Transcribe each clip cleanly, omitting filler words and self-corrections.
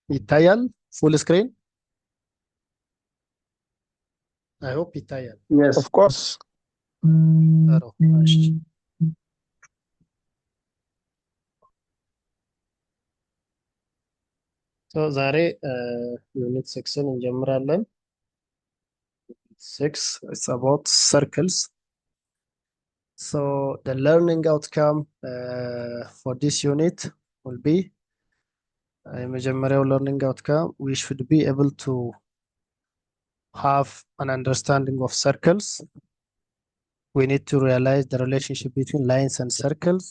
ይታያል? ፉል ስክሪን አይ ሆፕ ይታያል። Yes, of course. ጥሩ እሺ። ዛሬ ዩኒት 6ን እንጀምራለን። 6 it's about circles. So the learning outcome for this unit will be የመጀመሪያው learning outcome we should be able to have an understanding of circles. We need to realize the relationship between lines and circles.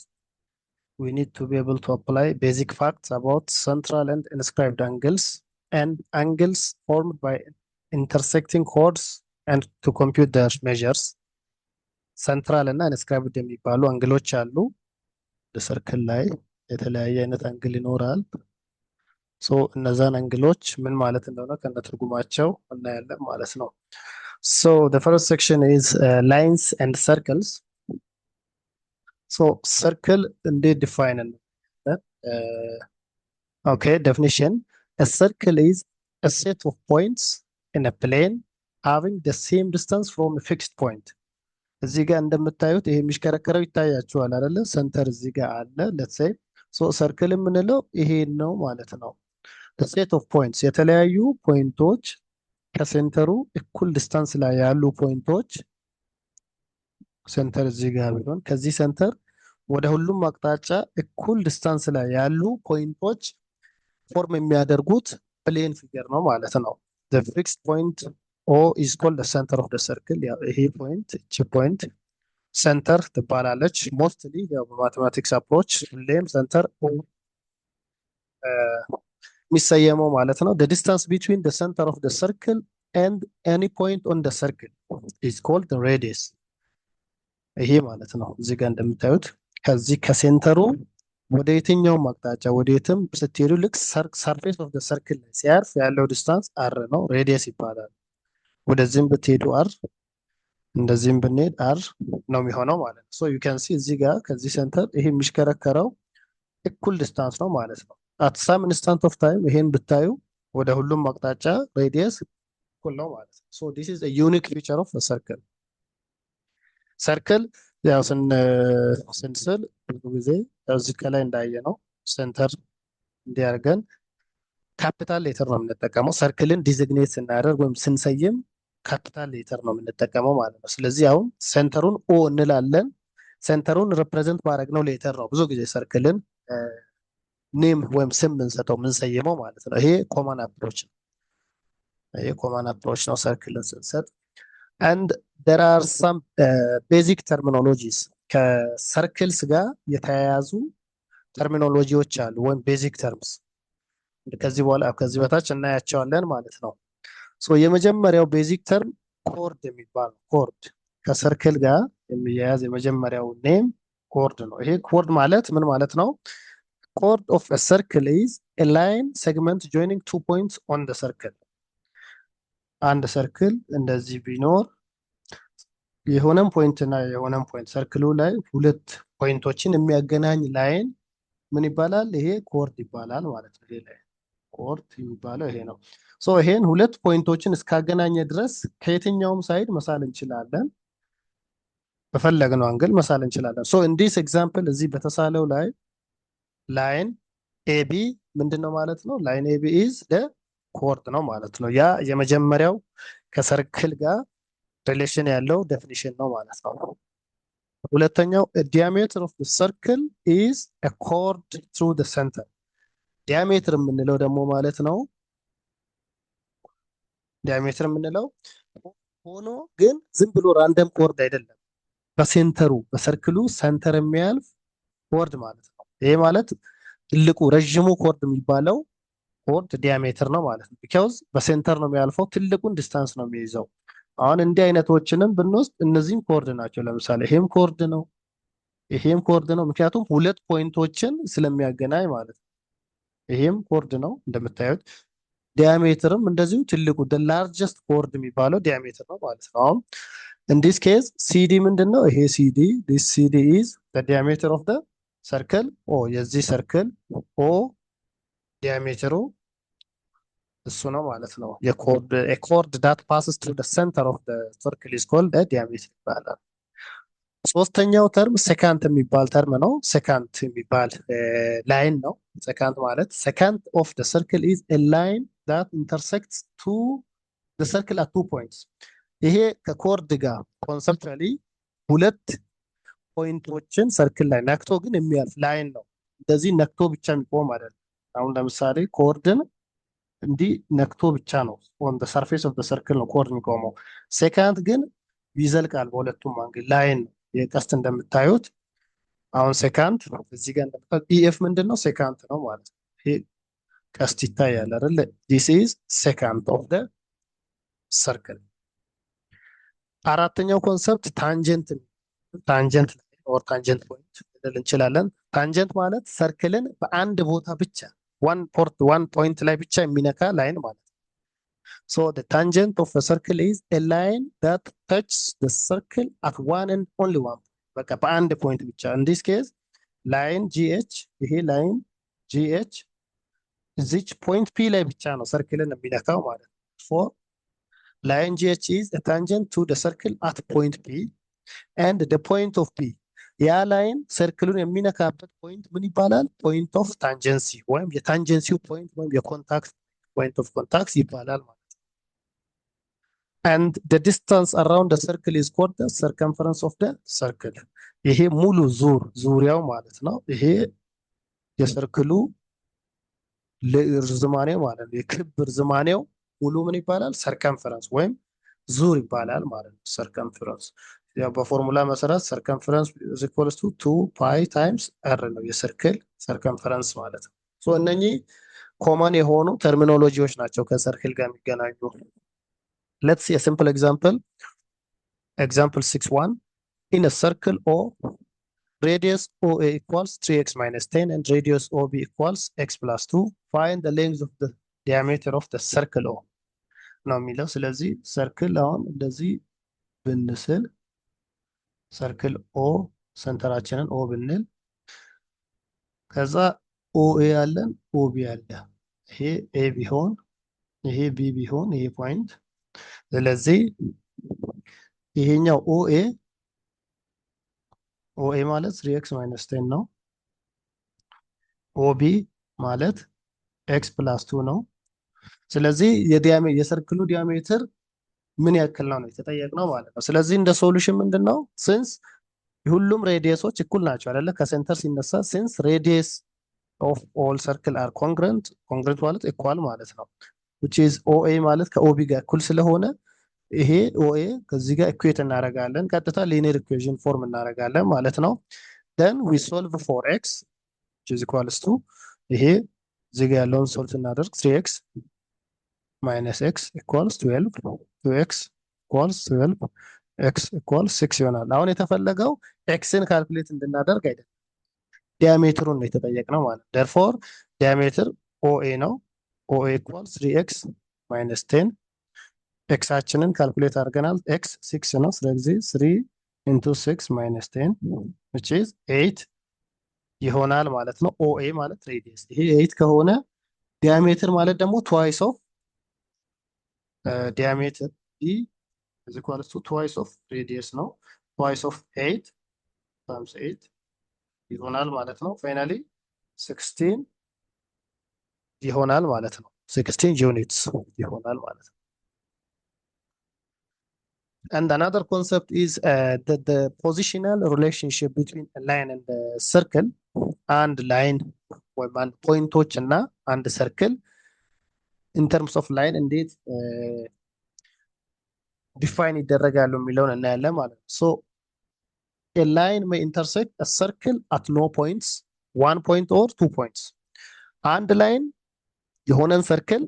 We need to be able to apply basic facts about central and inscribed angles and angles formed by intersecting chords and to compute their measures. ሰንትራል እና ኢንስክራይብድ የሚባሉ አንግሎች አሉ። በሰርክል ላይ የተለያየ አይነት አንግል ይኖራል። ሶ እነዛን አንግሎች ምን ማለት እንደሆነ ከነትርጉማቸው እናያለን ማለት ነው። ሶ the first section is lines and circles. ሶ ሰርክል እንዴት ዲፋይን ነው? Okay, definition. A circle is a set of points in a plane having the same distance from a fixed point. እዚህ ጋር እንደምታዩት ይሄ የሚሽከረከረው ይታያችኋል አይደለ? ሰንተር እዚህ ጋር አለ። let's say so ሰርክል የምንለው ይሄ ነው ማለት ነው። the set of points የተለያዩ ፖይንቶች ከሴንተሩ እኩል ዲስታንስ ላይ ያሉ ፖይንቶች ሴንተር እዚህ ጋር ቢሆን ከዚህ ሴንተር ወደ ሁሉም አቅጣጫ እኩል ዲስታንስ ላይ ያሉ ፖይንቶች ፎርም የሚያደርጉት ፕሌን ፊገር ነው ማለት ነው። the fixed point O is called the center of the circle። ያው ይሄ ፖይንት እቺ ፖይንት ሴንተር ትባላለች። ሞስትሊ ያው በማቴማቲክስ አፕሮች ሁሌም ሴንተር O የሚሰየመው ማለት ነው። the distance between the center of the circle and any point on the circle is called the radius። ይሄ ማለት ነው። እዚህ ጋር እንደምታዩት ከዚህ ከሴንተሩ ወደ የትኛውም አቅጣጫ ወደ የትም ስትሄዱ ልክ ሰርፌስ ኦፍ ሰርክል ላይ ሲያርፍ ያለው ዲስታንስ አር ነው፣ ሬዲየስ ይባላል። ወደዚህም ብትሄዱ አር፣ እንደዚህም ብንሄድ አር ነው የሚሆነው ማለት ነው። ሶ ዩ ካን ሲ እዚህ ጋር ከዚህ ሴንተር ይሄ የሚሽከረከረው እኩል ዲስታንስ ነው ማለት ነው። አት ሳም ኢንስታንት ኦፍ ታይም ይሄን ብታዩ ወደ ሁሉም አቅጣጫ ሬዲየስ እኩል ነው ማለት ነው። ሶ ዲስ ኢዝ አ ዩኒክ ፊቸር ኦፍ ሰርክል። ሰርክል ያው ስንስል ብዙ ጊዜ እዚህ ከላይ እንዳየ ነው ሴንተር እንዲያርገን ካፒታል ሌተር ነው የምንጠቀመው። ሰርክልን ዲዚግኔት ስናደርግ ወይም ስንሰይም ካፒታል ሌተር ነው የምንጠቀመው ማለት ነው። ስለዚህ አሁን ሴንተሩን ኦ እንላለን። ሴንተሩን ሪፕሬዘንት ባደረግነው ሌተር ነው ብዙ ጊዜ ሰርክልን ኔም ወይም ስም የምንሰጠው የምንሰይመው ማለት ነው። ይሄ ኮመን አፕሮች ነው። ይሄ ኮመን አፕሮች ነው ሰርክልን ስንሰጥ። and there are some basic terminologies ከሰርክልስ ጋር የተያያዙ ተርሚኖሎጂዎች አሉ ወይም ቤዚክ ተርምስ ከዚህ በኋላ ከዚህ በታች እናያቸዋለን ማለት ነው። ሶ የመጀመሪያው ቤዚክ ተርም ኮርድ የሚባል ኮርድ ከሰርክል ጋር የሚያያዝ የመጀመሪያው ኔም ኮርድ ነው። ይሄ ኮርድ ማለት ምን ማለት ነው? chord of a circle is a line segment joining two points on the circle። አንድ ሰርክል እንደዚህ ቢኖር የሆነም ፖይንት እና የሆነም ፖይንት ሰርክሉ ላይ ሁለት ፖይንቶችን የሚያገናኝ ላይን ምን ይባላል? ይሄ ኮርድ ይባላል ማለት ነው። ይሄ ላይ ኮርድ የሚባለው ይሄ ነው። ሶ ይሄን ሁለት ፖይንቶችን እስካገናኘ ድረስ ከየትኛውም ሳይድ መሳል እንችላለን፣ በፈለግነው አንግል መሳል እንችላለን። ሶ ኢን ዲስ ኤግዛምፕል እዚህ በተሳለው ላይ ላይን ኤቢ ምንድነው ማለት ነው? ላይን ኤቢ ኢዝ ደ ኮርድ ነው ማለት ነው። ያ የመጀመሪያው ከሰርክል ጋር ሪሌሽን ያለው ዴፊኒሽን ነው ማለት ነው። ሁለተኛው ዲያሜትር ኦፍ ሰርክል ኢዝ አ ኮርድ ትሩ ደ ሴንተር። ዲያሜትር የምንለው ደግሞ ማለት ነው ዲያሜትር የምንለው ሆኖ ግን ዝም ብሎ ራንደም ኮርድ አይደለም፣ በሴንተሩ በሰርክሉ ሴንተር የሚያልፍ ኮርድ ማለት ነው። ይሄ ማለት ትልቁ ረዥሙ ኮርድ የሚባለው ኮርድ ዲያሜትር ነው ማለት ነው። ቢካውዝ በሴንተር ነው የሚያልፈው፣ ትልቁን ዲስታንስ ነው የሚይዘው። አሁን እንዲህ አይነቶችንም ብንወስድ እነዚህም ኮርድ ናቸው። ለምሳሌ ይሄም ኮርድ ነው፣ ይሄም ኮርድ ነው። ምክንያቱም ሁለት ፖይንቶችን ስለሚያገናኝ ማለት ነው። ይሄም ኮርድ ነው እንደምታዩት። ዲያሜትርም እንደዚሁ ትልቁ ላርጀስት ኮርድ የሚባለው ዲያሜትር ነው ማለት ነው። አሁን in this case CD ምንድን ነው? ይሄ CD this CD is the diameter of the circle O። የዚህ ሰርክል O ዲያሜትሩ እሱ ነው ማለት ነው። የኮርድ a chord that passes through the center of the circle is called a diameter ይባላል። ሶስተኛው ተርም ሴካንት የሚባል ተርም ነው። ሴካንት የሚባል ላይን ነው። ሴካንት ማለት ሴካንት ኦፍ the circle is a line that intersects the circle at 2 points። ይሄ ከኮርድ ጋር ኮንሰፕቹዋሊ ሁለት ፖይንቶችን ሰርክል ላይ ነክቶ ግን የሚያልፍ ላይን ነው። እንደዚህ ነክቶ ብቻ የሚቆም አይደለም። አሁን ለምሳሌ ኮርድን እንዲህ ነክቶ ብቻ ነው ኦን ዘ ሰርፌስ ኦፍ ዘ ሰርክል ነው ኮርድ የሚቆመው። ሴካንት ግን ይዘልቃል በሁለቱም አንግል ላይን ነው። የቀስት እንደምታዩት አሁን ሴካንት እዚህ ጋር እንደምታዩት ኢኤፍ ምንድን ነው? ሴካንት ነው ማለት ነው። ይሄ ቀስት ይታያል አይደለ? ዲስ ኢዝ ሴካንት ኦፍ ዘ ሰርክል። አራተኛው ኮንሰፕት ታንጀንት ታንጀንት ኦር ታንጀንት ፖይንት ልንል እንችላለን። ታንጀንት ማለት ሰርክልን በአንድ ቦታ ብቻ ዋን ፖይንት ላይ ብቻ የሚነካ ላይን ማለት ነው። ሶ the tangent of a circle is a line that touches the circle at one and only one point። በቃ በአንድ ፖይንት ብቻ። in this case ላይን GH ይሄ ላይን GH እዚች ፖይንት P ላይ ብቻ ነው ሰርክልን የሚነካው ማለት ነው። so line GH is a tangent to the circle at point P and the point of P ያ ላይን ሰርክሉን የሚነካበት ፖይንት ምን ይባላል? ፖይንት ኦፍ ታንጀንሲ ወይም የታንጀንሲው ፖይንት ወይም የኮንታክት ፖይንት ኦፍ ኮንታክት ይባላል ማለት ነው። and the distance around the circle is called the circumference of the circle። ይሄ ሙሉ ዙሪያው ማለት ነው። ይሄ የሰርክሉ ርዝማኔው ማለት ነው። የክብ ርዝማኔው ሙሉ ምን ይባላል? ሰርከምፈረንስ ወይም ዙር ይባላል ማለት ነው። ሰርከምፈረንስ ያው በፎርሙላ መሰረት ሰርከምፈረንስ is equals to 2 pi times r ነው የሰርክል ሰርከምፈረንስ ማለት ነው። ሶ እነኚህ ኮመን የሆኑ ተርሚኖሎጂዎች ናቸው ከሰርክል ጋር የሚገናኙ። let's see a simple example 6.1 in a circle O radius OA equals 3x minus 10 and radius OB equals x plus 2 find the length of the diameter of the circle O ነው የሚለው። ስለዚህ ሰርክል አሁን እንደዚህ ብንስል ሰርክል ኦ ሰንተራችንን ኦ ብንል ከዛ ኦኤ ያለን ኦቢ ያለ ይሄ ኤ ቢሆን ይሄ ቢ ቢሆን ይሄ ፖይንት። ስለዚህ ይሄኛው ኦኤ ማለት 3x minus 10 ነው። ኦቢ ማለት ኤክስ ፕላስ 2 ነው። ስለዚህ የሰርክሉ ዲያሜትር ምን ያክል ነው የተጠየቅነው ማለት ነው። ስለዚህ እንደ ሶሉሽን ምንድነው ሲንስ ሁሉም ሬዲየሶች እኩል ናቸው አይደለ? ከሴንተር ሲነሳ ሲንስ ሬዲየስ ኦፍ ኦል ሰርክል አር ኮንግረንት ማለት ኢኳል ማለት ነው። which is OA ማለት ከኦቢ ጋር እኩል ስለሆነ ይሄ OA ከዚህ ጋር ኢኩዌት እናደርጋለን። ቀጥታ ሊኒየር ኢኩዌሽን ፎርም እናደርጋለን ማለት ነው። then we solve for x which is equals to ይሄ እዚህ ጋር ያለውን ሶልቭ እናደርግ 3x minus x equals 12 2x equals 12 x equals 6 ይሆናል። አሁን የተፈለገው xን ካልኩሌት እንድናደርግ አይደለም ዲያሜትሩን ነው የተጠየቅነው ማለት ነው። therefore ዲያሜትር OA ነው። OA equals 3x minus 10 ኤክሳችንን ካልኩሌት አድርገናል። x 6 ነው። ስለዚህ 3 into 6 minus 10 which is 8 ይሆናል ማለት ነው። OA ማለት ሬዲየስ ይሄ 8 ከሆነ ዲያሜትር ማለት ደግሞ twice of diameter D is equals to twice of radius ነው። twice of 8 times 8 ይሆናል ማለት ነው። ፋይናሊ 16 ይሆናል ማለት ነው። 16 units ይሆናል ማለት ነው። and another concept is the positional relationship between a line and a circle and line ወይም አንድ ፖይንቶች እና አንድ ሰርክል in terms of line እንዴት ዲፋይን ይደረጋሉ የሚለውን እናያለን ማለት ነው። so a line may intersect a circle at no points 1 point or 2 points። አንድ ላይን የሆነን ሰርክል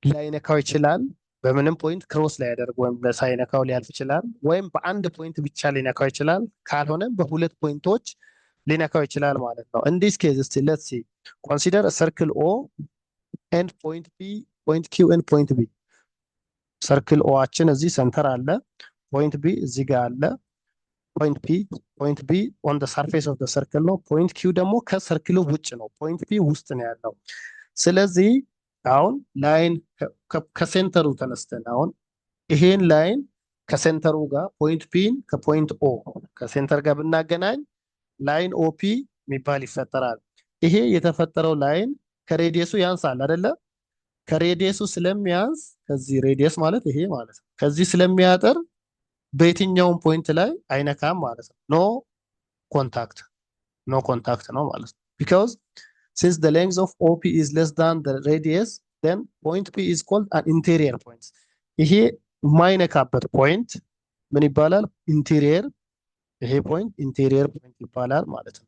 ላይነካው ይችላል። በምንም ፖይንት ክሮስ ላይ ያደርግ ወይም ሳይነካው ሊያልፍ ይችላል። ወይም በአንድ ፖይንት ብቻ ሊነካው ይችላል። ካልሆነም በሁለት ፖይንቶች ሊነካው ይችላል ማለት ነው። in this case let's see consider a circle O and point P point Q and point B። ሰርክል ኦአችን እዚህ ሰንተር አለ። ፖይንት ቢ እዚህ ጋር አለ። ፖይንት ቢ on the surface of the circle ነው። ፖይንት ኪው ደግሞ ከሰርክሉ ውጭ ነው። ፖይንት ፒ ውስጥ ነው ያለው። ስለዚህ አሁን ላይን ከሴንተሩ ተነስተን አሁን ይሄን ላይን ከሴንተሩ ጋር ፖይንት ፒን ከፖይንት ኦ ከሴንተር ጋር ብናገናኝ ላይን ኦፒ የሚባል ይፈጠራል። ይሄ የተፈጠረው ላይን ከሬዲየሱ ያንሳል አይደለ? ከሬዲየሱ ስለሚያንስ ከዚህ ሬዲየስ ማለት ይሄ ማለት ነው። ከዚህ ስለሚያጠር በየትኛውም ፖይንት ላይ አይነካም ማለት ነው። ኖ ኮንታክት ነው ማለት ነው። ቢካዝ since the length of OP is less than the radius then point P is called an interior point። ይሄ የማይነካበት ፖይንት ምን ይባላል? ኢንቴሪየር። ይሄ ፖይንት ኢንቴሪየር ፖይንት ይባላል ማለት ነው።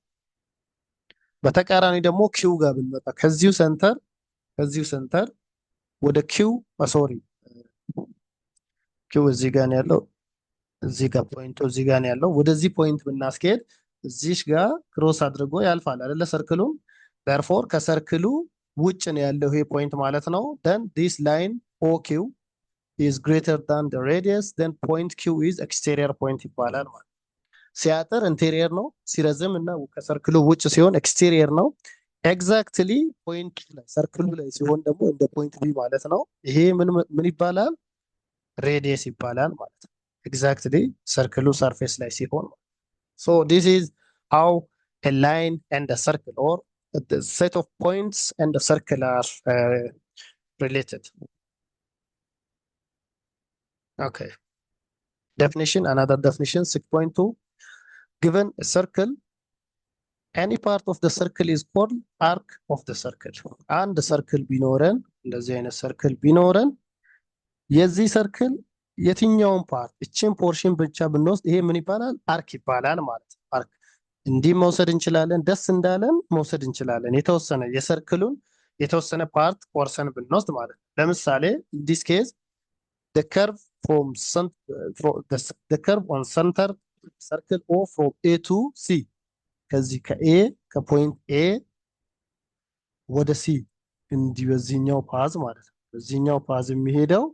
በተቃራኒ ደግሞ ኪው ጋር ብንመጣ ከዚሁ ሰንተር ወደ ኪው ሶሪ ኪው እዚህ ጋር ነው ያለው። እዚህ ጋር ፖይንቱ እዚህ ጋር ነው ያለው። ወደዚህ ፖይንት ብናስኬድ እዚህ ጋር ክሮስ አድርጎ ያልፋል አይደለ? ሰርክሉን therefore ከሰርክሉ ውጭ ነው ያለው ይሄ ፖይንት ማለት ነው። then this line OQ is greater than the radius then point Q is exterior point ይባላል ማለት ነው። ሲያጥር ኢንቴሪየር ነው፣ ሲረዝም እና ከሰርክሉ ውጭ ሲሆን ኤክስቴሪየር ነው። ኤግዛክትሊ ፖይንት ላይ ሰርክሉ ላይ ሲሆን ደግሞ እንደ ፖይንት ቢ ማለት ነው። ይሄ ምን ይባላል? ሬዲየስ ይባላል ማለት ነው። ኤግዛክትሊ ሰርክሉ ሰርፌስ ላይ ሲሆን so this is how a line and a circle or the set of points and the circle are related. Okay. Definition, another definition 6.2. Given a circle, any part of the circle is called arc of the circle. And the circle ቢኖረን እንደዚህ አይነት ሰርክል ቢኖረን የዚህ ሰርክል የትኛውን ፓርት እቺን ፖርሽን ብቻ ብንወስድ ይሄ ምን ይባላል? አርክ ይባላል ማለት ነው። አርክ እንዲህ መውሰድ እንችላለን፣ ደስ እንዳለን መውሰድ እንችላለን። የተወሰነ የሰርክሉን የተወሰነ ፓርት ቆርሰን ብንወስድ ማለት ነው። ለምሳሌ in this case the curve the curve on center circle O from A to C ከዚህ ከኤ ከፖይንት ኤ ወደ ሲ እንዲህ በዚህኛው ፓዝ ማለት ነው። በዚህኛው ፓዝ የሚሄደው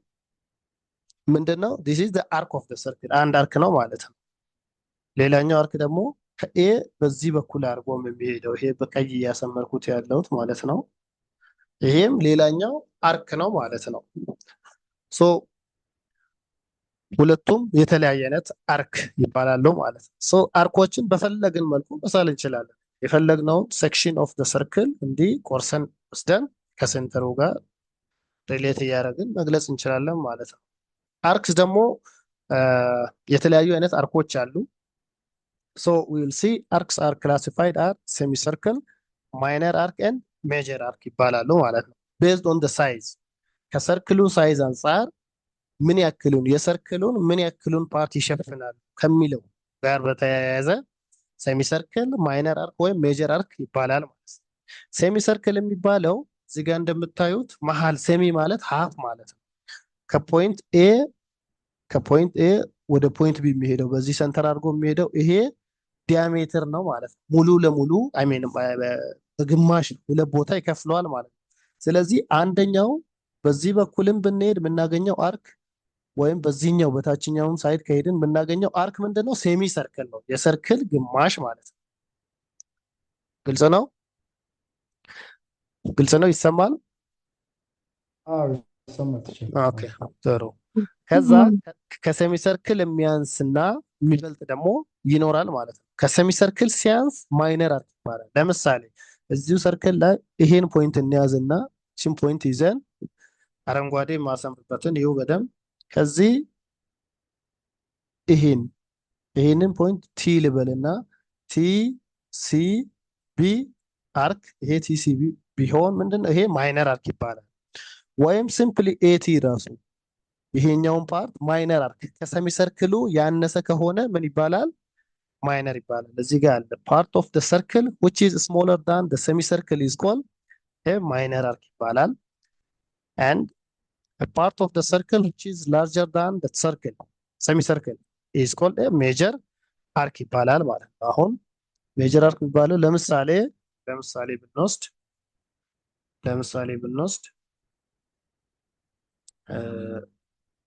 ምንድነው? this is the arc of the circle አንድ አርክ ነው ማለት ነው። ሌላኛው አርክ ደግሞ ከኤ በዚህ በኩል አድርጎ የሚሄደው ይሄ በቀይ እያሰመርኩት ያለሁት ማለት ነው። ይሄም ሌላኛው አርክ ነው ማለት ነው። ሶ ሁለቱም የተለያየ አይነት አርክ ይባላሉ ማለት ነው። ሶ አርኮችን በፈለግን መልኩ መሳል እንችላለን። የፈለግነውን ሴክሽን ኦፍ ዘ ሰርክል እንዲህ ቆርሰን ወስደን ከሴንተሩ ጋር ሪሌት እያደረግን መግለጽ እንችላለን ማለት ነው። አርክስ ደግሞ የተለያዩ አይነት አርኮች አሉ። so we will see arcs are classified as semicircle, minor arc and major arc ይባላሉ ማለት ነው። based on the size ከሰርክሉ ሳይዝ አንፃር ምን ያክሉን የሰርክሉን ምን ያክሉን ፓርት ይሸፍናል ከሚለው ጋር በተያያዘ ሴሚሰርክል፣ ማይነር አርክ ወይም ሜጀር አርክ ይባላል ማለት ነው። ሴሚሰርክል የሚባለው እዚህ ጋር እንደምታዩት መሃል ሴሚ ማለት ሃፍ ማለት ነው። ከፖይንት ኤ ወደ ፖይንት ቢ የሚሄደው በዚህ ሰንተር አድርጎ የሚሄደው ይሄ ዲያሜትር ነው ማለት ነው። ሙሉ ለሙሉ በግማሽ ሁለት ቦታ ይከፍለዋል ማለት ነው። ስለዚህ አንደኛው በዚህ በኩልም ብንሄድ የምናገኘው አርክ ወይም በዚህኛው በታችኛውም ሳይድ ከሄድን የምናገኘው አርክ ምንድነው? ሴሚ ሰርክል ነው። የሰርክል ግማሽ ማለት ነው። ግልጽ ነው? ግልጽ ነው? ይሰማል? ኦኬ ጥሩ። ከዛ ከሴሚ ሰርክል የሚያንስና የሚበልጥ ደግሞ ይኖራል ማለት ነው። ከሴሚ ሰርክል ሲያንስ ማይነር አርክ ይባላል። ለምሳሌ እዚሁ ሰርክል ላይ ይሄን ፖይንት እንያዝና እቺን ፖይንት ይዘን አረንጓዴ ማሰምርበትን ይኸው በደንብ ከዚህ ይሄንን ፖይንት ቲ ልበልና ቲ ሲ ቢ አርክ ይሄ ቲ ሲ ቢ ቢሆን ምንድነው? ይሄ ማይነር አርክ ይባላል። ወይም ሲምፕሊ ኤቲ ራሱ ይሄኛውን ፓርት ማይነር አርክ ከሰሚ ሰርክሉ ያነሰ ከሆነ ምን ይባላል? ማይነር ይባላል። እዚህ ጋር አለ part of the circle which is smaller than the semicircle is called a minor arc ይባላል and a part of the circle which is larger than the circle semicircle is called a major arc ይባላል ማለት ነው። አሁን ሜጀር አርክ የሚባለው ለምሳሌ ብንወስድ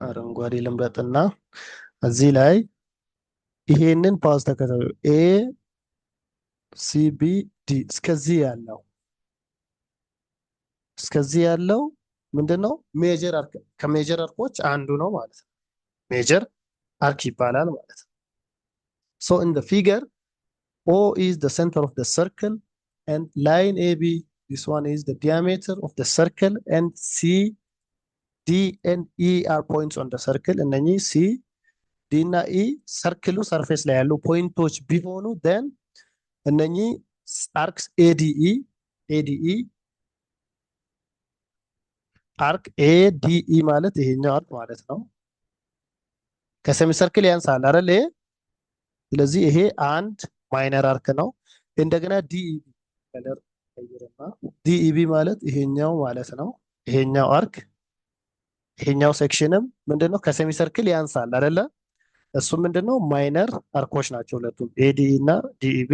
አረንጓዴ ልምረጥና እዚህ ላይ ይሄንን ፓዝ ተከታተሉ። ኤ ሲ ቢ ዲ እስከዚህ ያለው ምንድነው ሜጀር አርክ ከሜጀር አርኮች አንዱ ነው ማለት ነው። ሜጀር አርክ ይባላል ማለት ነው። ሶ ኢን ዘ ፊገር O is the center of the circle and line AB, this one is the diameter of the circle, and C, D and E are points on the circle. እነኚህ C, D እና E ሰርክሉ ሰርፌስ ላይ ያሉ ፖይንቶች ቢሆኑ then እነኚህ አርክስ ADE አርክ ADE ማለት ይሄኛው አርክ ማለት ነው። ከሰሚ ሰርክል ያንሳል አይደል? ስለዚህ ይሄ አንድ ማይነር አርክ ነው። እንደገና ዲኢቢ ከለር ቀይርና ዲኢቢ ማለት ይሄኛው ማለት ነው። ይሄኛው አርክ ይሄኛው ሴክሽንም ምንድነው ከሰሚ ሰርክል ያንሳል አይደለ? እሱ ምንድነው ማይነር አርኮች ናቸው ሁለቱም ኤዲኢ እና ዲኢቢ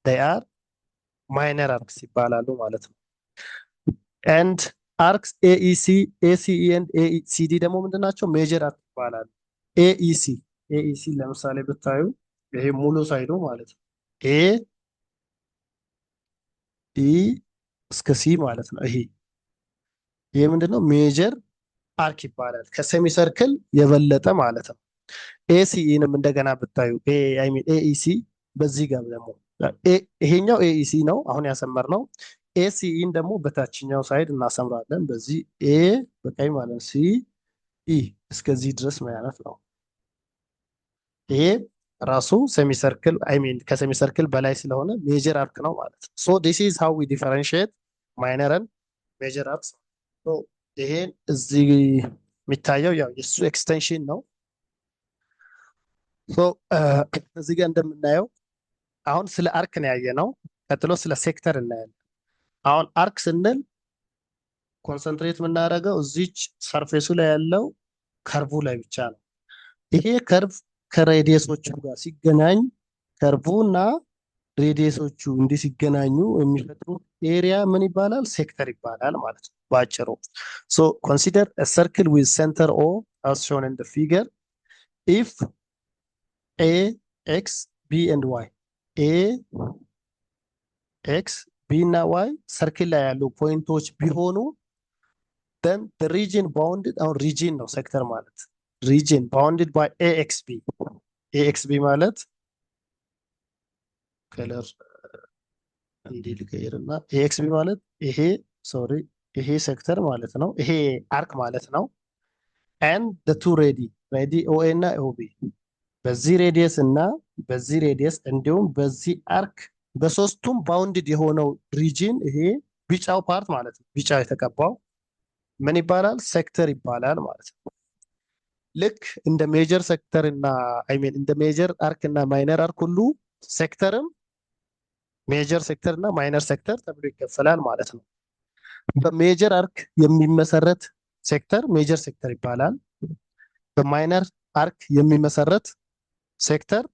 they are ማይነር አርክስ ይባላሉ ማለት ነው። and arcs AEC ACE and ACD ደግሞ ምንድናቸው ሜጀር አርክ ይባላሉ። ኤኢሲ ለምሳሌ ብታዩ ይሄ ሙሉ ሳይዱ ማለት ነው። ኤ ኢ እስከ ሲ ማለት ነው። ይሄ ምንድነው ሜጀር አርክ ይባላል ከሴሚ ሰርክል የበለጠ ማለት ነው። ኤሲኢንም እንደገና ብታዩ ኤኢሲ በዚህ ጋር ደግሞ ይሄኛው ኤኢሲ ነው አሁን ያሰመር ነው። ኤሲኢን ደግሞ በታችኛው ሳይድ እናሰምራለን በዚህ ኤ በቀኝ ማለት ሲ ኢ እስከዚህ ድረስ ማለት ነው። ይሄ ራሱ ሴሚ ሰርክል ከሴሚ ሰርክል በላይ ስለሆነ ሜጀር አርክ ነው ማለት ነው። ሶ ዲስ ኢዝ ሃው ዊ ዲፈረንሺየት ማይነር ኤንድ ሜጀር አርክስ። ሶ ይሄን እዚህ የሚታየው ያው የሱ ኤክስቴንሽን ነው። ሶ እዚህ ጋር እንደምናየው አሁን ስለ አርክ ነው ያየነው። ቀጥሎ ስለ ሴክተር እናያለን። አሁን አርክ ስንል ኮንሰንትሬት የምናደርገው እዚች ሰርፌሱ ላይ ያለው ከርቡ ላይ ብቻ ነው። ይሄ ከርቭ ከሬዲየሶቹ ጋር ሲገናኝ ከርቡ እና ሬዲየሶቹ እንዲህ ሲገናኙ የሚፈጥሩት ኤሪያ ምን ይባላል? ሴክተር ይባላል ማለት ነው በአጭሩ። ሶ ኮንሲደር a circle with center O as shown in the figure if A, X, B and Y A, X, B እና Y ሰርክል ላይ ያሉ ፖይንቶች ቢሆኑ then the region bounded አሁን ሪጂን ነው ሴክተር ማለት region bounded by AXB ማለት ከለር እንዲህ ልቀይርና AXB ማለት ይሄ ሴክተር ማለት ነው። ይሄ አርክ ማለት ነው። and the two ሬዲ OA እና OB በዚህ ሬዲየስ እና በዚህ ሬዲየስ እንዲሁም በዚህ አርክ በሶስቱም ባውንድድ የሆነው ሪጂን ይሄ ቢጫው ፓርት ማለት ነው። ቢጫ የተቀባው ምን ይባላል? ሴክተር ይባላል ማለት ነው። ልክ እንደ ሜጀር ሴክተር እና እንደ ሜጀር አርክ እና ማይነር አርክ ሁሉ ሴክተርም ሜጀር ሴክተር እና ማይነር ሴክተር ተብሎ ይከፈላል ማለት ነው። በሜጀር አርክ የሚመሰረት ሴክተር ሜጀር ሴክተር ይባላል። በማይነር አርክ የሚመሰረት ሴክተር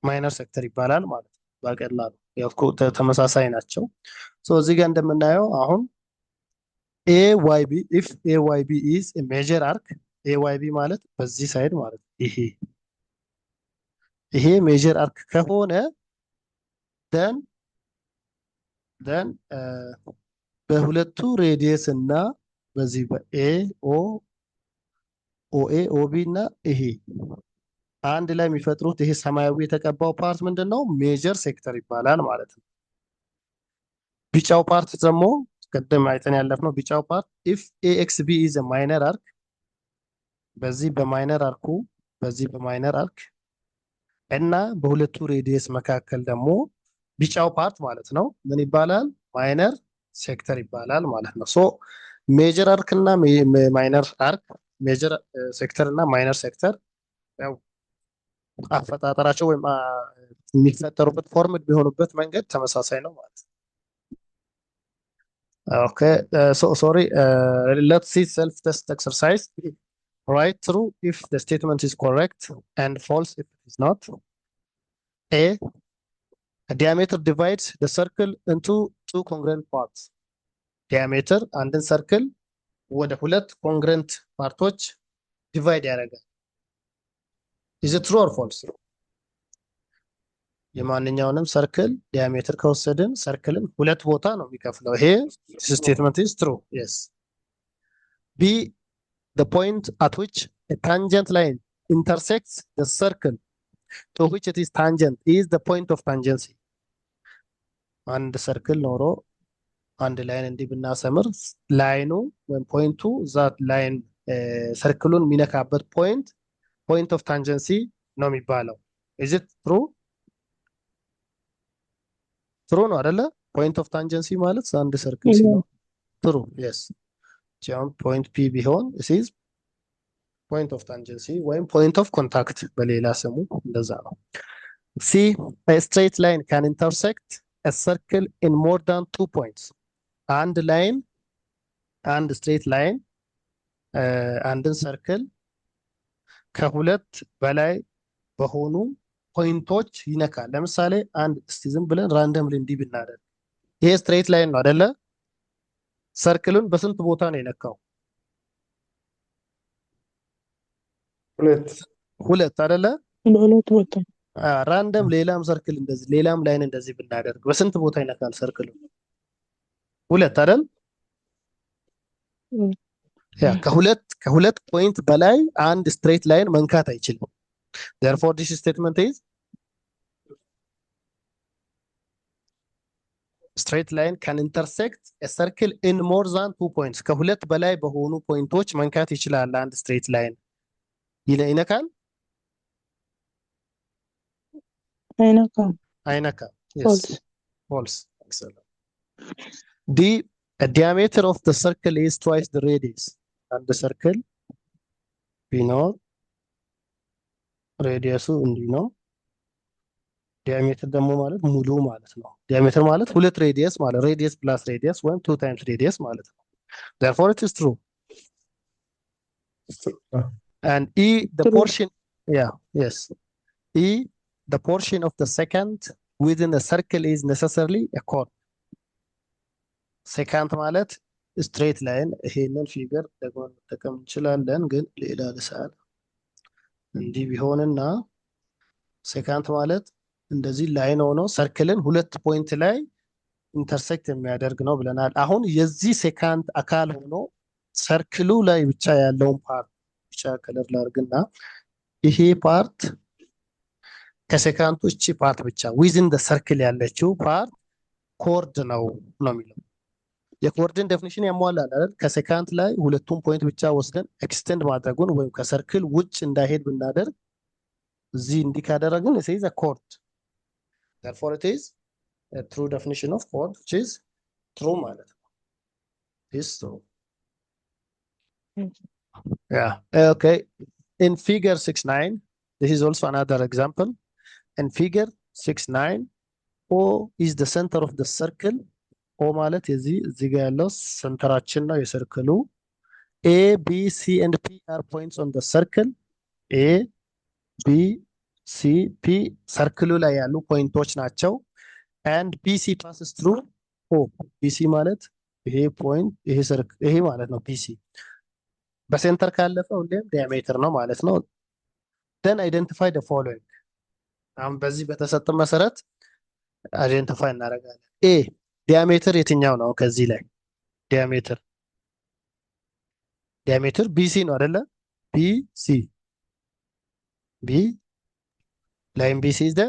ማይነር ሴክተር ይባላል ማለት ነው። በቀላሉ ያው ተመሳሳይ ናቸው። ሶ እዚህ ጋር እንደምናየው አሁን AYB if AYB is a major arc AYB ማለት በዚህ ሳይድ ማለት ይሄ ሜጀር አርክ ከሆነ then በሁለቱ ሬዲየስ እና በዚህ OA OB እና ይሄ አንድ ላይ የሚፈጥሩት ይሄ ሰማያዊ የተቀባው ፓርት ምንድነው? ሜጀር ሴክተር ይባላል ማለት ነው። ቢጫው ፓርት ደግሞ ቀደም አይተን ያለፍነው ቢጫው ፓርት if AXB is a minor arc በዚህ በማይነር አርኩ በዚህ በማይነር አርክ እና በሁለቱ ሬዲየስ መካከል ደግሞ ቢጫው ፓርት ማለት ነው ምን ይባላል? ማይነር ሴክተር ይባላል ማለት ነው። ሶ ሜጀር አርክ እና ማይነር አርክ ሜጀር ሴክተር እና ማይነር ሴክተር ያው አፈጣጠራቸው ወይም የሚፈጠሩበት ፎርምድ የሚሆኑበት መንገድ ተመሳሳይ ነው ማለት ነው። Okay, so sorry, let's see self-test exercise. Write true if the statement is correct and false if it is not. A diameter divides the circle into two congruent parts. Diameter and then circle ወደ ሁለት congruent parts divide ያደርጋል። Is it true or false? የማንኛውንም ሰርክል ዲያሜትር ከወሰድን ሰርክልን ሁለት ቦታ ነው የሚከፍለው። ይሄ ስቴትመንት is true. Yes. B, the point at which a tangent line intersects the circle to which it is tangent is the point of tangency. አንድ ሰርክል ኖሮ አንድ ላይን እንዲህ ብናሰምር ላይኑ ወይም ፖይንቱ እዛ ላይን ሰርክሉን የሚነካበት ፖይንት ኦፍ ታንጀንሲ ነው የሚባለው። ኢዝ ኢት ትሩ? ትሩ ነው አይደለ? ፖይንት ኦፍ ታንጀንሲ ማለት አንድ ሰርክል ሲኖር ትሩ። የስ ጃም ፖይንት ፒ ቢሆን ኢዝ ፖይንት ኦፍ ታንጀንሲ ወይም ፖይንት ኦፍ ኮንታክት በሌላ ስሙ እንደዛ ነው። ሲ a straight line can intersect a circle in more than 2 points. አንድ ላይን አንድ ስትሬት ላይን አንድን ሰርክል ከሁለት በላይ በሆኑ ፖይንቶች ይነካል። ለምሳሌ አንድ እስቲ ዝም ብለን ራንደምሊ እንዲህ ብናደርግ ይሄ ስትሬት ላይን ነው አይደለ? ሰርክሉን በስንት ቦታ ነው የነካው? ሁለት አይደለ? በሁለት ቦታ ራንደም ሌላም ሰርክል እንደዚህ ሌላም ላይን እንደዚህ ብናደርግ በስንት ቦታ ይነካል ሰርክሉ? ሁለት አይደል? ያ ከሁለት ፖይንት በላይ አንድ ስትሬት ላይን መንካት አይችልም። therefore this statement is straight line can intersect a circle in more than 2 points. ከሁለት በላይ በሆኑ ፖይንቶች መንካት ይችላል አንድ ስትሬት ላይን ይነካል? አይነካም። yes false. excellent. D, a diameter of the circle is twice the radius. and the circle ቢኖር ሬዲየሱ እንዲህ ነው። ዲያሜትር ደግሞ ማለት ሙሉ ማለት ነው። ዲያሜትር ማለት ሁለት ሬዲየስ ማለት ሬዲየስ ፕላስ ሬዲየስ ወይም 2 times ሬዲየስ ማለት ነው። therefore it is true. and E, the True. portion yes E, the portion of the secant within the circle is necessarily a chord. secant ማለት ስትሬት ላይን ይሄንን ፊገር ደግሞ መጠቀም እንችላለን፣ ግን ሌላ ልሳል እንዲህ ቢሆንና ሴካንት ማለት እንደዚህ ላይን ሆኖ ሰርክልን ሁለት ፖይንት ላይ ኢንተርሴክት የሚያደርግ ነው ብለናል። አሁን የዚህ ሴካንት አካል ሆኖ ሰርክሉ ላይ ብቻ ያለውን ፓርት ብቻ ከለር ላድርግና ይሄ ፓርት ከሴካንቱ እቺ ፓርት ብቻ ዊዝን ደ ሰርክል ያለችው ፓርት ኮርድ ነው የሚለው። የኮርድን ዴፊኒሽን ያሟላል አይደል? ከሴካንት ላይ ሁለቱም ፖይንት ብቻ ወስደን ኤክስቴንድ ማድረጉን ወይም ከሰርክል ውጭ እንዳይሄድ ብናደርግ እዚህ እንዲህ ካደረግን it is a chord. therefore it is a true definition of chord, which is true ማለት ነው። is true. yeah okay. in figure 6.9 this is also another example. in figure 6.9 O is the center of the circle. O ማለት እዚህ ጋር ያለው ሰንተራችን ነው የሰርክሉ። A, B, C and P are points on the circle. A, B, C, P ሰርክሉ ላይ ያሉ ፖይንቶች ናቸው። and BC passes through O. BC ማለት ይሄ ፖይንት ይሄ ማለት ነው BC። በሴንተር ካለፈ ሁሌም ዲያሜትር ነው ማለት ነው። then identify the following. አሁን በዚህ በተሰጠ መሰረት አይደንቲፋይ እናደርጋለን። A, ዲያሜትር የትኛው ነው? ከዚህ ላይ ዲያሜትር BC ነው አይደለ? BC B ላይን BC is the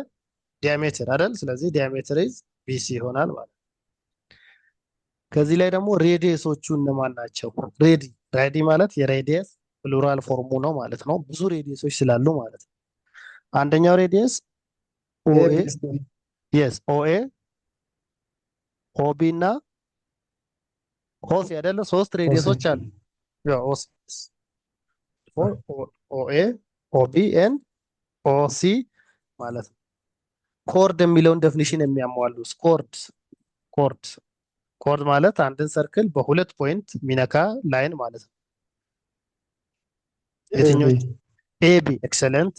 diameter አይደል? ስለዚህ ዲያሜትር is BC ይሆናል ማለት። ከዚህ ላይ ደግሞ ሬዲየሶቹ እነማን ናቸው? ሬዲ ማለት የሬዲየስ ፕሉራል ፎርሙ ነው ማለት ነው። ብዙ ሬዲየሶች ስላሉ ማለት ነው። አንደኛው ሬዲየስ OA yes OA OB እና OC አይደለ? ሶስት ሬዲየሶች አሉ። OA OB and OC ማለት ነው። ኮርድ የሚለውን ዴፊኒሽን የሚያሟሉ ኮርድ ማለት አንድን ሰርክል በሁለት ፖይንት ሚነካ ላይን ማለት ነው። የትኞች? AB ኤክሰለንት።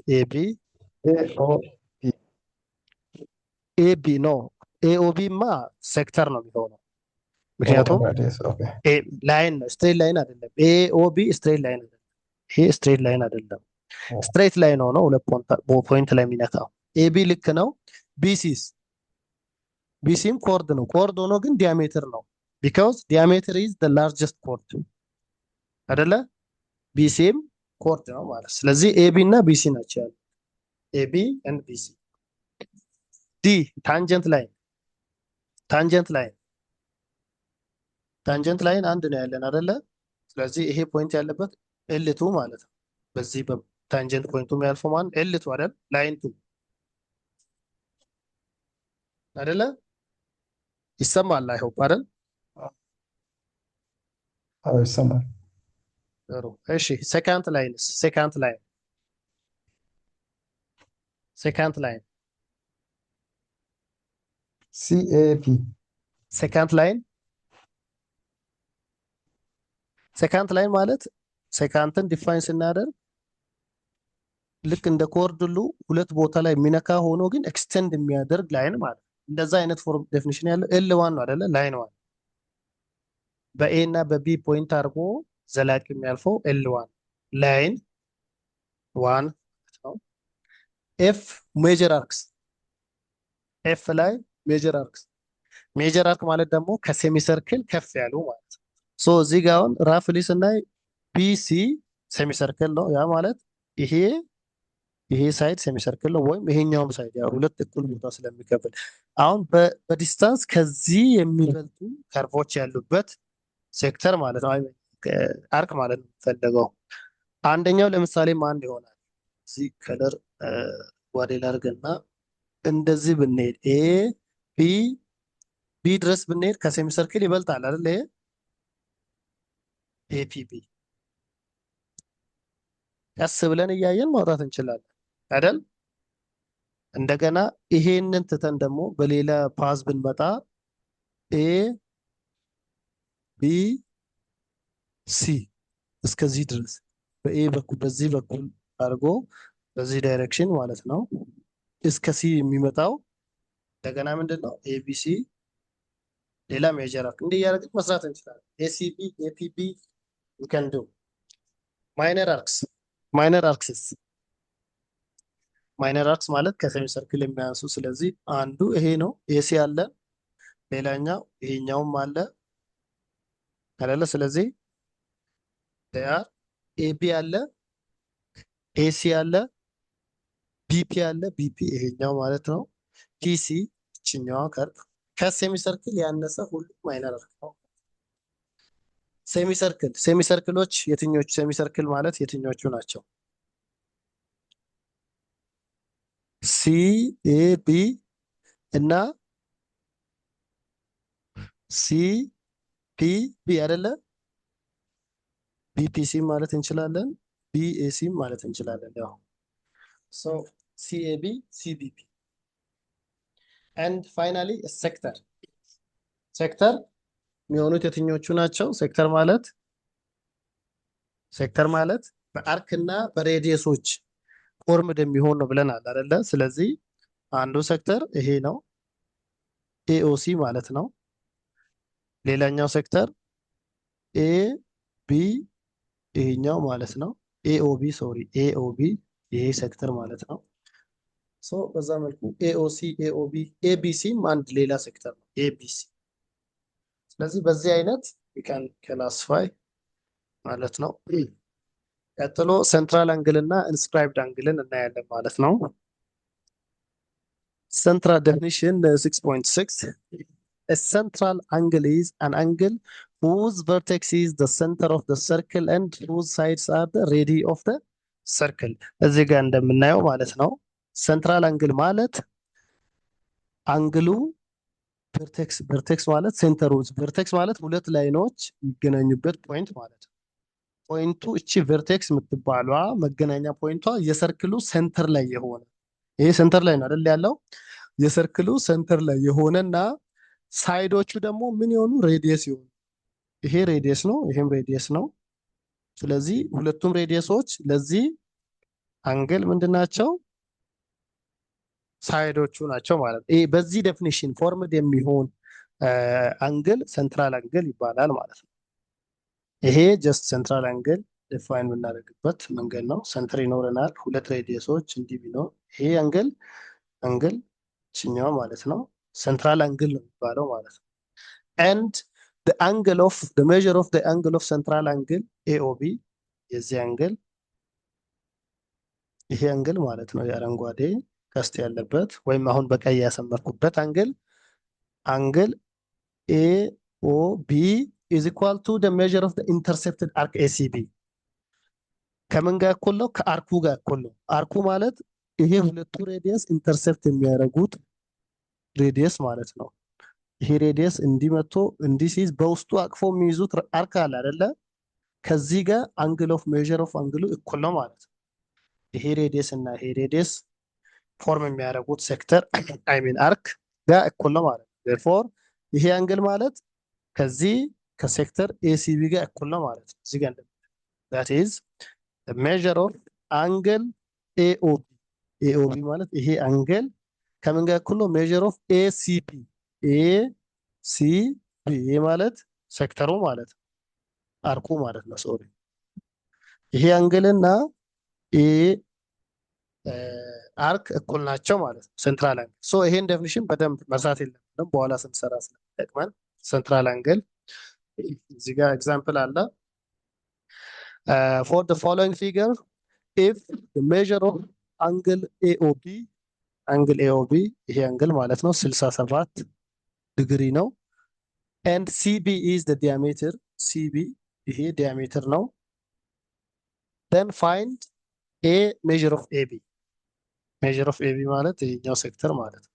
AB ነው። AOB ማ ሴክተር ነው የሚሆነው፣ ምክንያቱም ላይን ነው ስትሬት ላይን አይደለም። AOB ስትሬት ላይን አይደለም። ይሄ ስትሬት ላይን አይደለም። ስትሬት ላይን ሆኖ ሁለት ፖይንት ላይ የሚነካው AB ልክ ነው። BCም ኮርድ ነው። ኮርድ ሆኖ ግን ዲያሜትር ነው። ቢካዝ ዲያሜትር ኢዝ ዘ ላርጀስት ኮርድ አይደለ? ቢሲም ኮርድ ነው ማለት። ስለዚህ ኤቢ እና ቢሲ ናቸው ያሉት። ኤቢ ኤንድ ቢሲ። ዲ ታንጀንት ላይን። ታንጀንት ላይን ታንጀንት ላይን አንድ ነው ያለን አይደለ? ስለዚህ ይሄ ፖይንት ያለበት ኤልቱ ማለት ነው። በዚህ በታንጀንት ፖይንቱ የሚያልፈው ማን? ኤልቱ አይደል? ላይን ቱ አይደለ? ይሰማል? አይ ሆፕ አይደል? አዎ ይሰማል። ጥሩ እሺ። ሴካንት ላይንስ? ሴካንት ላይን ሴካንት ላይን ሲኤፒ ሴካንት ላይን ሴካንት ላይን ማለት ሴካንትን ዲፋይን ስናደርግ ልክ እንደ ኮርድ ሁሉ ሁለት ቦታ ላይ የሚነካ ሆኖ ግን ኤክስቴንድ የሚያደርግ ላይን ማለት ነው። እንደዛ አይነት ፎርም ዴፊኒሽን ያለው ኤል ዋን ነው አይደለ? ላይን ዋን በኤ እና በቢ ፖይንት አድርጎ ዘላቂ የሚያልፈው ኤል ዋን ላይን ዋን ነው። ኤፍ ሜጀር አርክስ ኤፍ ላይ ሜጀር አርክስ ሜጀር አርክ ማለት ደግሞ ከሴሚ ሰርክል ከፍ ያሉ ማለት ነው። ሶ እዚህ ጋር አሁን ራፍሊ ስናይ ቢሲ ሴሚ ሰርክል ነው። ያ ማለት ይሄ ሳይድ ሴሚ ሰርክል ነው፣ ወይም ይሄኛውም ሳይድ ያው ሁለት እኩል ቦታ ስለሚከፍል አሁን በዲስታንስ ከዚህ የሚበልጡ ከርቮች ያሉበት ሴክተር ማለት ነው፣ አርክ ማለት ነው የሚፈለገው። አንደኛው ለምሳሌ ማን ይሆናል? እዚህ ከለር ወደ ላርግና እንደዚህ ብንሄድ ኤ ቢ ቢ ድረስ ብንሄድ ከሴሚ ሰርክል ይበልጣል አይደል? ይሄ ኤፒቢ ቀስ ብለን እያየን ማውጣት እንችላለን አይደል? እንደገና ይሄንን ትተን ደግሞ በሌላ ፓዝ ብንመጣ ኤ ቢ ሲ እስከዚህ ድረስ በኤ በኩል በዚህ በኩል አድርጎ በዚህ ዳይሬክሽን ማለት ነው እስከ ሲ የሚመጣው እንደገና ምንድን ነው ኤቢሲ ሌላ ሜጀር አርክ እንዲህ እያደረግን መስራት እንችላለን። ኤሲቢ ኤፒቢ ከንዱ ማይነር አርክስ ማይነር አርክስስ ማይነር አርክስ ማለት ከሴሚ ሰርክል የሚያንሱ። ስለዚህ አንዱ ይሄ ነው፣ ኤሲ አለ፣ ሌላኛው ይሄኛውም አለ አይደለ? ስለዚህ ዴር ኤቢ አለ፣ ኤሲ አለ፣ ቢፒ አለ። ቢፒ ይሄኛው ማለት ነው። ፒሲ እችኛዋ ከርቭ ከሴሚ ሰርክል ያነሰ ሁሉም ማይነር አርክ ነው። ሴሚ ሰርክል ሴሚ ሰርክሎች የትኞቹ? ሴሚ ሰርክል ማለት የትኞቹ ናቸው? ሲ ኤ ቢ እና ሲ ፒ ቢ አይደለ? ቢፒሲ ማለት እንችላለን፣ ቢኤሲ ማለት እንችላለን። ያው ሶ ሲኤቢ ሲቢፒ ኤንድ ፋይናሊ ሴክተር ሴክተር የሚሆኑት የትኞቹ ናቸው? ሴክተር ማለት በአርክ እና በሬዲየሶች ፎርምድ የሚሆን ነው ብለናል አይደለ? ስለዚህ አንዱ ሴክተር ይሄ ነው ኤኦሲ ማለት ነው። ሌላኛው ሴክተር ኤ ቢ ይሄኛው ማለት ነው። ኤኦቢ ሶሪ ኤኦቢ ይሄ ሴክተር ማለት ነው። ሶ በዛ መልኩ ኤኦሲ ኤኦቢ ኤቢሲም አንድ ሌላ ሴክተር ነው ኤቢሲ። ስለዚህ በዚህ አይነት ዊካን ክላሲፋይ ማለት ነው። ቀጥሎ ሴንትራል አንግል እና ኢንስክራይብድ አንግልን እናያለን ማለት ነው። Central definition 6.6 A central angle is an angle whose vertex is the center of the circle and whose sides are the radii of the circle እዚህ ጋር እንደምናየው ማለት ነው። ሴንትራል አንግል ማለት አንግሉ ቨርቴክስ ማለት ሴንተሩ ቨርቴክስ ማለት ሁለት ላይኖች የሚገናኙበት ፖይንት ማለት ነው። ፖይንቱ እቺ ቨርቴክስ የምትባሏ መገናኛ ፖይንቷ የሰርክሉ ሴንተር ላይ የሆነ ይሄ ሴንተር ላይ ነው አይደል ያለው? የሰርክሉ ሴንተር ላይ የሆነና ሳይዶቹ ደግሞ ምን የሆኑ ሬዲየስ ይሆኑ። ይሄ ሬዲየስ ነው፣ ይሄም ሬዲየስ ነው። ስለዚህ ሁለቱም ሬዲየሶች ለዚህ አንግል ምንድናቸው? ሳይዶቹ ናቸው ማለት ነው። በዚህ ዴፊኒሽን ፎርምድ የሚሆን አንግል ሴንትራል አንግል ይባላል ማለት ነው። ይሄ ጀስት ሴንትራል አንግል ዲፋይን የምናደርግበት መንገድ ነው። ሴንተር ይኖረናል፣ ሁለት ሬዲየሶች እንዲህ ቢኖር ይሄ አንግል ችኛው ማለት ነው ሴንትራል አንግል ነው የሚባለው ማለት ነው። ኤንድ the measure of the angle of central angle AOB የዚህ አንግል ይሄ አንግል ማለት ነው የአረንጓዴ ቀስት ያለበት ወይም አሁን በቀይ ያሰመርኩበት አንግል AOB is equal to the measure of the intercepted arc ACB ከምን ጋር እኩል ነው? ከአርኩ ጋር እኩል ነው። አርኩ ማለት ይሄ ሁለቱ ሬዲየስ ኢንተርሴፕት የሚያደርጉት ሬዲየስ ማለት ነው። ይሄ ሬዲየስ እንዲመቶ እንዲሲዝ በውስጡ አቅፎ የሚይዙት አርክ አለ አይደለ? ከዚህ ጋር አንግል ኦፍ ሜዥር ኦፍ አንግሉ እኩል ነው ማለት ነው። ይሄ ሬዲየስ እና ይሄ ሬዲየስ ፎርም የሚያደርጉት ሴክተር አይ ሚን አርክ ጋር እኩል ነው ማለት ነው። therefore ይሄ አንግል ማለት ከዚህ ከሴክተር ACB ጋር እኩል ነው ማለት ነው። እዚህ ጋር that is the measure of angle AOB AOB ማለት ይሄ አንግል ከምን ጋር እኩል ነው? measure of ACB ACB ይሄ ማለት ሴክተሩ ማለት ነው። አርኩ ማለት ነው። ሶሪ ይሄ አንግል እና አርክ እኩል ናቸው ማለት ነው። ሴንትራል አንግል ሶ ይሄን ዴፊኒሽን በደንብ መርሳት የለብንም በኋላ ስንሰራ ስለሚጠቅመን። ሴንትራል አንግል እዚህ ጋር ኤግዛምፕል አለ for the following figure if the measure of angle AOB ይሄ አንግል ማለት ነው 67 ዲግሪ ነው and CB is the diameter CB ይሄ ዲያሜትር ነው then find a measure of AB measure of AB ማለት ይሄኛው ሴክተር ማለት ነው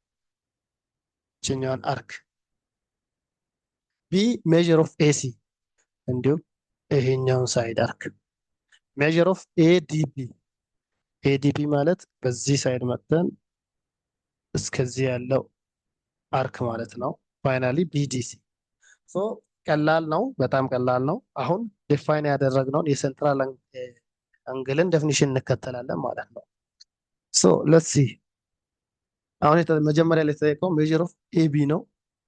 ይሄኛውን አርክ B measure of AC እንዲሁም ይሄኛውን ሳይድ አርክ measure of ADB ማለት በዚህ ሳይድ መጥተን እስከዚህ ያለው አርክ ማለት ነው ፋይናሊ BDC ሶ ቀላል ነው በጣም ቀላል ነው አሁን ዲፋይን ያደረግነውን የሴንትራል አንግልን ዴፊኒሽን እንከተላለን ማለት ነው ሶ ሌትስ ሲ አሁን መጀመሪያ ላይ የተጠየቀው ሜጀር ኦፍ AB ነው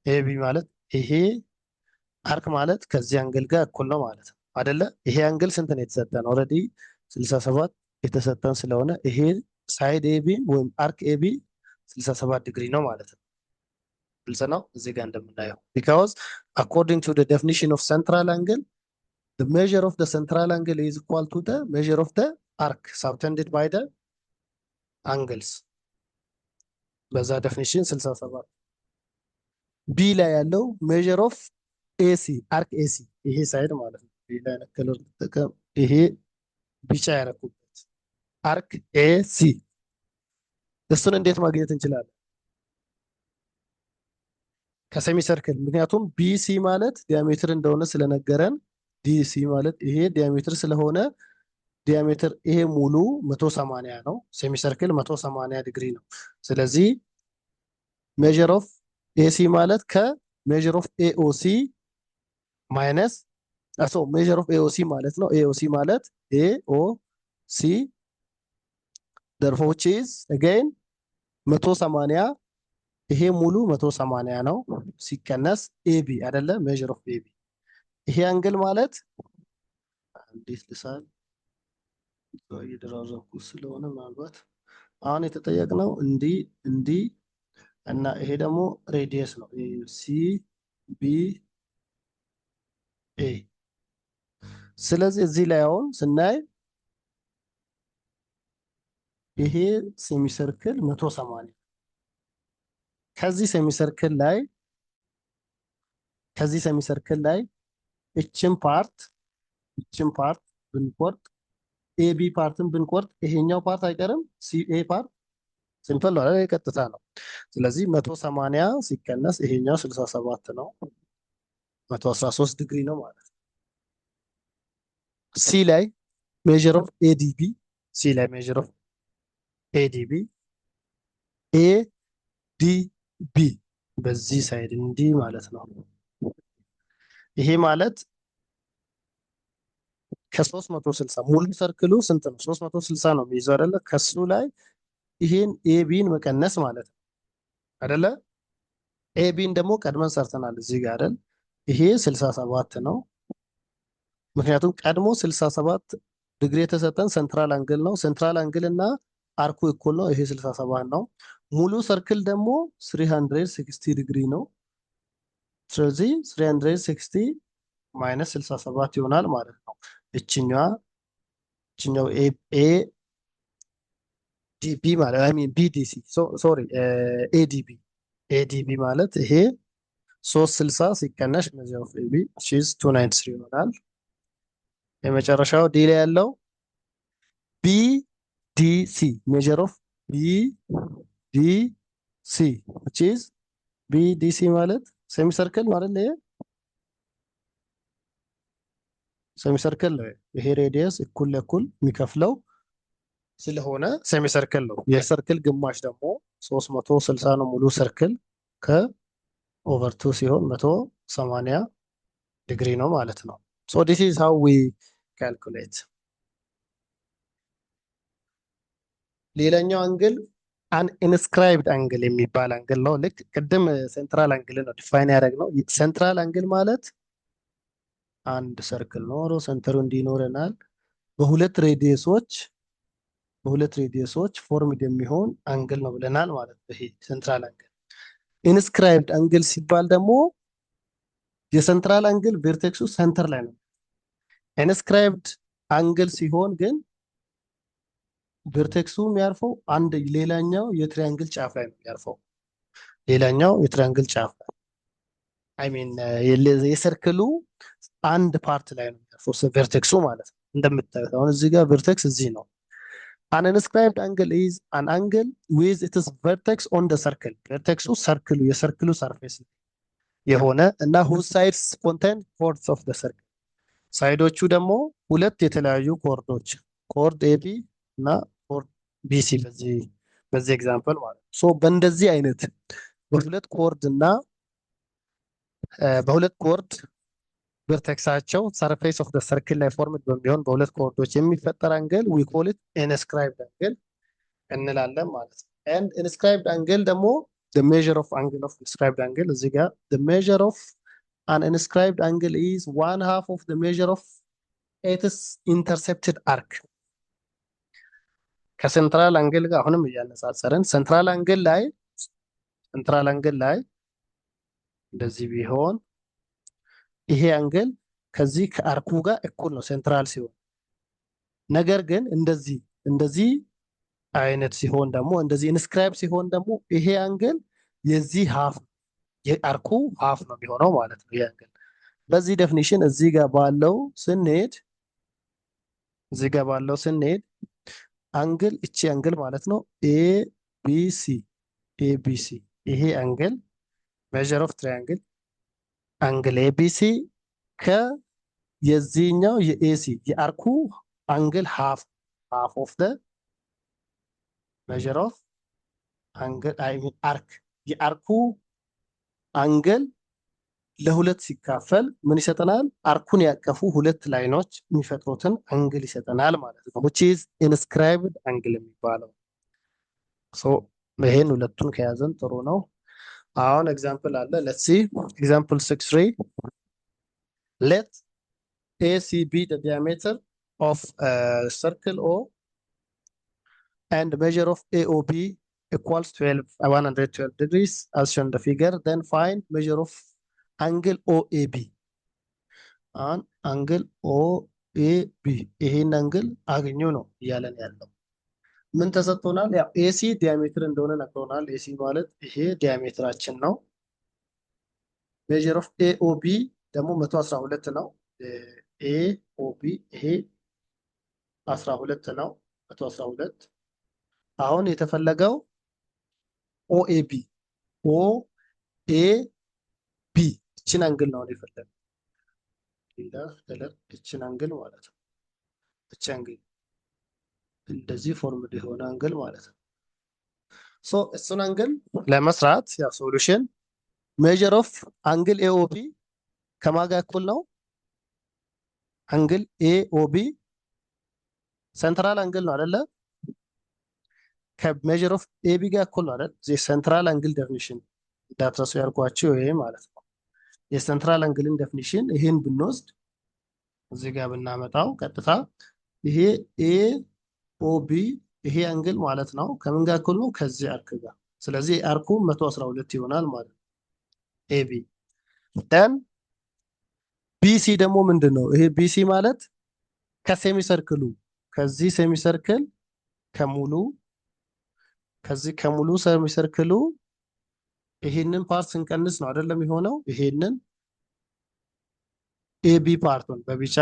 AB ማለት ይሄ አርክ ማለት ከዚህ አንግል ጋር እኩል ነው ማለት ነው አይደለ ይሄ አንግል ስንት ነው የተሰጠን ኦሬዲ 67 የተሰጠን ስለሆነ ይሄ ሳይድ AB ወይም አርክ AB 67 ዲግሪ ነው ማለት ነው ግልጽ ነው እዚህ ጋር እንደምናየው because according to the definition of central angle the measure of the central angle is equal to the measure of the arc subtended by the angles በዛ ዴፊኒሽን 67 B ላይ ያለው measure of AC arc AC ይሄ ሳይድ ማለት ነው ሌላ ከለር ተጠቀም ይሄ ቢጫ ያረኩበት አርክ AC እሱን እንዴት ማግኘት እንችላለን ከሰሚ ሰርክል ምክንያቱም BC ማለት ዲያሜትር እንደሆነ ስለነገረን DC ማለት ይሄ ዲያሜትር ስለሆነ ዲያሜትር ይሄ ሙሉ 180 ነው ሴሚ ሰርክል 180 ዲግሪ ነው ስለዚህ ሜጀር ኦፍ AC ማለት ከሜጀር ኦፍ AOC ማይነስ ሜጀር ኦፍ AOC ማለት ነው AOC ማለት AOC therefore which is again 180 ይሄ ሙሉ 180 ነው ሲቀነስ AB አይደለ ሜጀር ኦፍ AB ይሄ አንግል ማለት እንዴት ልሳል እየደራረኩ ስለሆነ ማለት አሁን የተጠየቅነው እንዲ እና ይሄ ደግሞ ሬዲየስ ነው CBA ስለዚህ እዚህ ላይ አሁን ስናይ ይሄ ሴሚ ሰርክል 180 ከዚህ ሴሚ ሰርክል ላይ እችን ፓርት ብንቆርጥ AB ፓርትን ብንቆርጥ ይሄኛው ፓርት አይቀርም CA ፓርት ሲምፕል ነው አይደል ቀጥታ ነው ስለዚህ 180 ሲቀነስ ይሄኛው 67 ነው 113 ዲግሪ ነው ማለት ነው C ላይ ሜጀር ኦፍ ADB ADB በዚህ ሳይድ እንዲህ ማለት ነው ይሄ ማለት ከ360 ሙሉ ሰርክሉ ስንት ነው 360 ነው የሚይዘው አይደለ ከሱ ላይ ይሄን ABን መቀነስ ማለት ነው አይደለ ABን ደግሞ ቀድመን ሰርተናል እዚህ ጋር አይደል ይሄ 67 ነው ምክንያቱም ቀድሞ 67 ዲግሪ የተሰጠን ሴንትራል አንግል ነው ሴንትራል አንግል እና አርኩ እኩል ነው ይሄ 67 ነው ሙሉ ሰርክል ደግሞ 360 ዲግሪ ነው ስለዚህ 360 ማይነስ 67 ይሆናል ማለት ነው። እችኛው ኤ ዲቢ ማለት አይ ሚን ቢዲሲ ሶሪ ኤዲቢ ማለት ይሄ 360 ሲቀነስ ሜጀር ኦፍ ኤቢ 293 ይሆናል። የመጨረሻው ዲ ላይ ያለው ቢዲሲ ሜጀር ኦፍ ቢዲሲ which is ቢዲሲ ማለት ሴሚ ሰርክል ማለት ነው። ሴሚ ሰርክል ነው። ይሄ ሬዲየስ እኩል ለእኩል የሚከፍለው ስለሆነ ሴሚ ሰርክል ነው። የሰርክል ግማሽ ደግሞ 360 ነው። ሙሉ ሰርክል ከኦቨር 2 ሲሆን 180 ዲግሪ ነው ማለት ነው። ሶ ዲስ ኢዝ ሃው ዊ ካልኩሌት። ሌላኛው አንግል አን ኢንስክራይብድ አንግል የሚባል አንግል ነው። ልክ ቅድም ሴንትራል አንግል ነው ዲፋይን ያደረግነው። ሴንትራል አንግል ማለት አንድ ሰርክል ኖሮ ሴንተሩ እንዲኖረናል በሁለት ሬዲየሶች ፎርምድ የሚሆን አንግል ነው ብለናል ማለት ነው። ይሄ ሴንትራል አንግል። ኢንስክራይብድ አንግል ሲባል ደግሞ የሴንትራል አንግል ቨርቴክሱ ሴንተር ላይ ነው። ኢንስክራይብድ አንግል ሲሆን ግን ቨርቴክሱ የሚያርፈው አንድ ሌላኛው የትሪያንግል ጫፍ ላይ ነው የሚያርፈው። ሌላኛው የትሪያንግል ጫፍ ላይ አይ ሚን የሰርክሉ አንድ ፓርት ላይ ነው የሚያርፈው ቨርቴክሱ ማለት ነው። እንደምታዩት አሁን እዚህ ጋር ቨርቴክስ እዚህ ነው። An inscribed angle is an angle with its vertex on the circle. ቨርቴክሱ የሰርክሉ ሰርፌስ የሆነ እና whose sides contain chords of the circle. ሳይዶቹ ደግሞ ሁለት የተለያዩ ኮርዶች ኮርድ ኤቢ እና ኮርድ ቢሲ በዚህ ኤግዛምፕል ማለት ነው። ሶ በእንደዚህ አይነት በሁለት ኮርድ ቨርቴክሳቸው ሰርፌስ ኦፍ ደ ሰርክል ላይ ፎርምድ በሚሆን በሁለት ኮርዶች የሚፈጠር አንግል ዊ ኮል ኢት ኢንስክራይብድ አንግል እንላለን ማለት ነው። ኤንድ ኢንስክራይብድ አንግል ደግሞ the measure of angle of inscribed angle እዚህ ጋር the measure of an inscribed angle is 1/2 of the measure of its intercepted arc። ከሴንትራል አንግል ጋር አሁንም እያነጻጸርን ሴንትራል አንግል ላይ እንደዚህ ቢሆን ይሄ አንግል ከዚህ ከአርኩ ጋር እኩል ነው ሴንትራል ሲሆን፣ ነገር ግን እንደዚህ አይነት ሲሆን ደግሞ እንደዚህ ኢንስክራይብ ሲሆን ደግሞ ይሄ አንግል የዚህ ሃፍ የአርኩ ሃፍ ነው የሚሆነው ማለት ነው። ይሄ አንግል በዚህ ዴፊኒሽን እዚህ ጋር ባለው ስንሄድ አንግል እቺ አንግል ማለት ነው ኤቢሲ ይሄ አንግል ሜዠር ኦፍ ትራያንግል አንግል ኤቢሲ የዚህኛው የኤሲ የአርኩ አንግል ሃፍ ኦፍ ደ ሜዠር ኦፍ አንግል አይ ሚን አርክ የአርኩ አንግል ለሁለት ሲካፈል ምን ይሰጠናል? አርኩን ያቀፉ ሁለት ላይኖች የሚፈጥሩትን አንግል ይሰጠናል ማለት ነው። which is inscribed angle የሚባለው። ሶ ይሄን ሁለቱን ከያዘን ጥሩ ነው። አሁን ኤግዛምፕል አለ። let's see example 6.3 let AC be the diameter of a circle O and measure of AOB equals 112 degrees as shown in the figure. Then find measure of angle OAB. and angle OAB ይሄን አንግል አግኙ ነው እያለን ያለው። ምን ተሰጥቶናል? ያው ኤሲ ዲያሜትር እንደሆነ ነግሮናል። ኤሲ ማለት ይሄ ዲያሜትራችን ነው። ሜጀር ኦፍ ኤኦቢ ደግሞ 112 ነው። ኤኦቢ ይሄ 12 ነው። 112 አሁን የተፈለገው ኦኤቢ እችን አንግል ነው የፈለገው። እችን አንግል ማለት ነው። እቺ አንግል እንደዚህ ፎርምድ የሆነ አንግል ማለት ነው። ሶ እሱን አንግል ለመስራት ያው ሶሉሽን ሜጀር ኦፍ አንግል ኤኦቢ ከማጋ እኩል ነው። አንግል ኤኦቢ ሴንትራል አንግል ነው አይደለ? ከሜጀር ኦፍ ኤቢ ጋር እኩል ነው አይደል? የሴንትራል አንግል ዴፊኒሽን እንዳትረሱ ያልኳችሁ ይሄ ማለት ነው። የሴንትራል አንግልን ዴፊኒሽን ይሄን ብንወስድ እዚህ ጋር ብናመጣው ቀጥታ ይሄ ኤኦቢ ይሄ አንግል ማለት ነው ከምን ጋር እኩል ነው? ከዚህ አርክ ጋር። ስለዚህ አርኩ 112 ይሆናል ማለት ነው ኤቢ። ደን ቢሲ ደግሞ ምንድን ነው? ይሄ ቢሲ ማለት ከሴሚ ሰርክሉ ከዚህ ሴሚ ሰርክል ከሙሉ ከዚህ ከሙሉ ሴሚ ሰርክሉ ይሄንን ፓርት ስንቀንስ ነው አይደለም የሆነው። ይሄንን ኤቢ ፓርቱን በቢጫ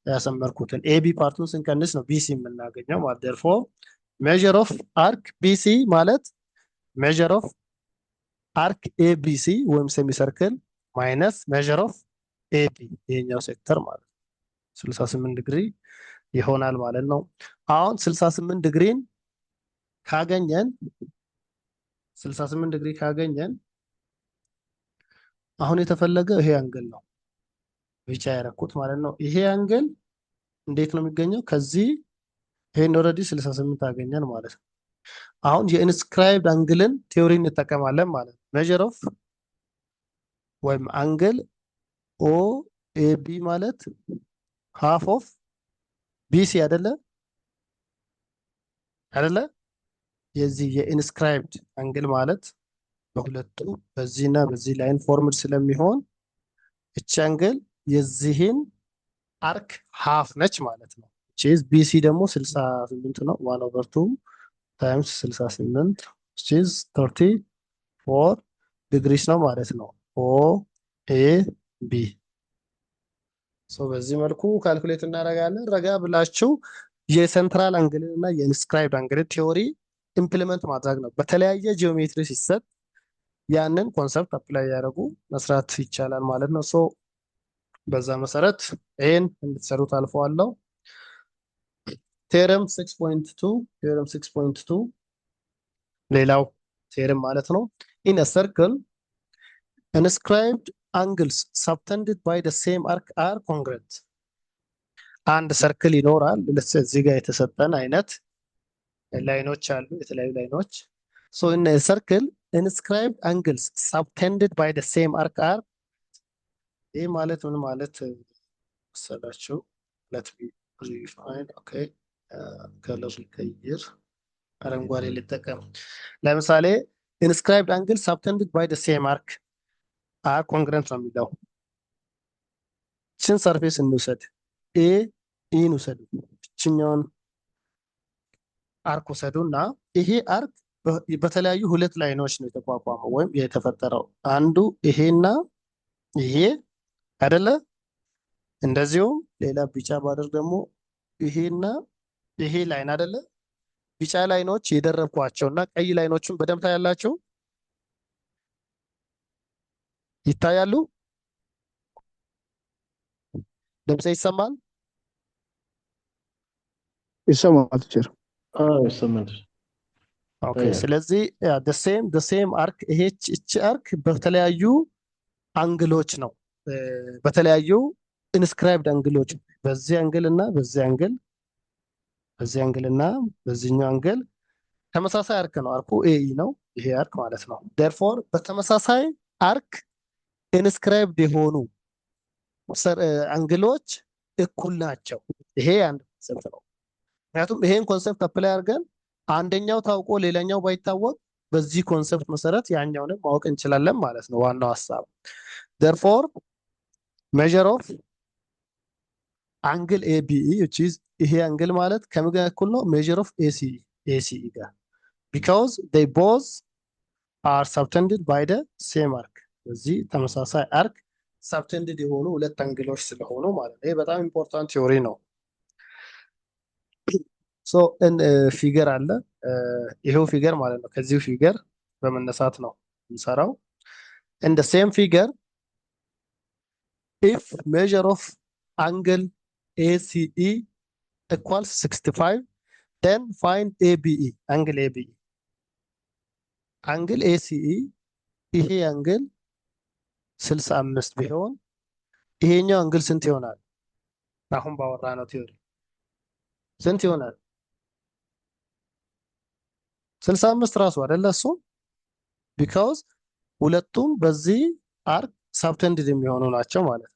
ያሰመርኩትን ኤቢ ፓርቱን ስንቀንስ ነው ቢሲ የምናገኘው ማለት therefore measure of arc BC ማለት measure of arc ABC ወይም ሴሚ ሰርክል ማይነስ measure of AB ይሄኛው ሴክተር ማለት 68 ዲግሪ ይሆናል ማለት ነው። አሁን 68 ዲግሪን ካገኘን 68 ዲግሪ ካገኘን አሁን የተፈለገው ይሄ አንግል ነው ብቻ ያረኩት ማለት ነው። ይሄ አንግል እንዴት ነው የሚገኘው? ከዚህ ይሄን ኦልሬዲ 68 አገኘን ማለት ነው። አሁን የኢንስክራይብድ አንግልን ቲዮሪ እንጠቀማለን ማለት ነው። ሜዠር ኦፍ ወይም አንግል ኦ ኤ ቢ ማለት ሃፍ ኦፍ ቢሲ አይደለ አይደለ? የዚህ የኢንስክራይብድ አንግል ማለት በሁለቱ በዚህና በዚህ ላይን ፎርምድ ስለሚሆን እቺ አንግል የዚህን አርክ ሃፍ ነች ማለት ነው። ቺዝ ቢሲ ደግሞ 68 ነው። 1/2 ታይምስ 68 ቺዝ 34 ዲግሪስ ነው ማለት ነው። ኦ ኤ ቢ በዚህ መልኩ ካልኩሌት እናደርጋለን። ረጋ ብላችሁ የሴንትራል አንግልን እና የኢንስክራይብድ አንግልን ቲዮሪ ኢምፕሊመንት ማድረግ ነው። በተለያየ ጂኦሜትሪ ሲሰጥ ያንን ኮንሰፕት አፕላይ ያደረጉ መስራት ይቻላል ማለት ነው። በዛ መሰረት ይሄን እንድትሰሩት አልፈዋለሁ። ቴረም 6.2 ሌላው ቴረም ማለት ነው። ኢን a circle inscribed angles subtended by the same arc are congruent። አንድ ሰርክል ይኖራል። እዚህ ጋር የተሰጠን አይነት ላይኖች አሉ፣ የተለያዩ ላይኖች። in a circle inscribed angles subtended by the same arc are ይህ ማለት ምን ማለት መሰላችሁ? let me refine okay ከለር ልቀይር፣ አረንጓዴ ልጠቀም። ለምሳሌ inscribed angle subtended by the same arc are congruent ነው የሚለው። ችን ሰርፌስ እንውሰድ፣ ኤ ኢን ውሰዱ፣ እችኛውን አርክ ውሰዱ እና ይሄ አርክ በተለያዩ ሁለት ላይኖች ነው የተቋቋመው ወይም የተፈጠረው። አንዱ ይሄና ይሄ አይደለ? እንደዚሁም ሌላ ቢጫ ባደር ደግሞ ይሄና ይሄ ላይን አይደለ? ቢጫ ላይኖች የደረብኳቸውና ቀይ ላይኖችን በደንብ ታያላችሁ፣ ይታያሉ። ድምጼ ይሰማል? ይሰማል ቲቸር? ይሰማል። ኦኬ። ስለዚህ the same arc ይሄ እቺ አርክ በተለያዩ አንግሎች ነው በተለያዩ ኢንስክራይብድ አንግሎች በዚህ አንግል እና በዚህ አንግል በዚህ አንግል እና በዚህኛው አንግል ተመሳሳይ አርክ ነው። አርኩ ኤኢ ነው ይሄ አርክ ማለት ነው። therefore በተመሳሳይ አርክ ኢንስክራይብድ የሆኑ አንግሎች እኩል ናቸው። ይሄ አንድ ኮንሰፕት ነው። ምክንያቱም ይሄን ኮንሰፕት አፕላይ አድርገን አንደኛው ታውቆ ሌላኛው ባይታወቅ በዚህ ኮንሰፕት መሰረት ያኛውንም ማወቅ እንችላለን ማለት ነው። ዋናው ሐሳብ therefore measure of angle ABE which is ይሄ አንግል ማለት ከምን ጋር እኩል ነው? measure of ACE ጋር because they both are subtended by the same arc። በዚህ ተመሳሳይ አርክ subtended የሆኑ ሁለት አንግሎች ስለሆኑ ማለት ነው። ይሄ በጣም ኢምፖርታንት ቲዮሪ ነው። ፊገር አለ። ይሄው ፊገር ማለት ነው። ከዚሁ ፊገር በመነሳት ነው እንሰራው። in the same figure if measure of angle ACE equals 65 then find ABE angle ABE angle ACE ይሄ አንግል 65 ቢሆን ይሄኛው አንግል ስንት ይሆናል? አሁን ባወራ ነው ቲዮሪ ስንት ይሆናል? 65 ራሱ አይደለ እሱ because ሁለቱም በዚህ አርክ ሳብተንድድ የሚሆኑ ናቸው ማለት ነው።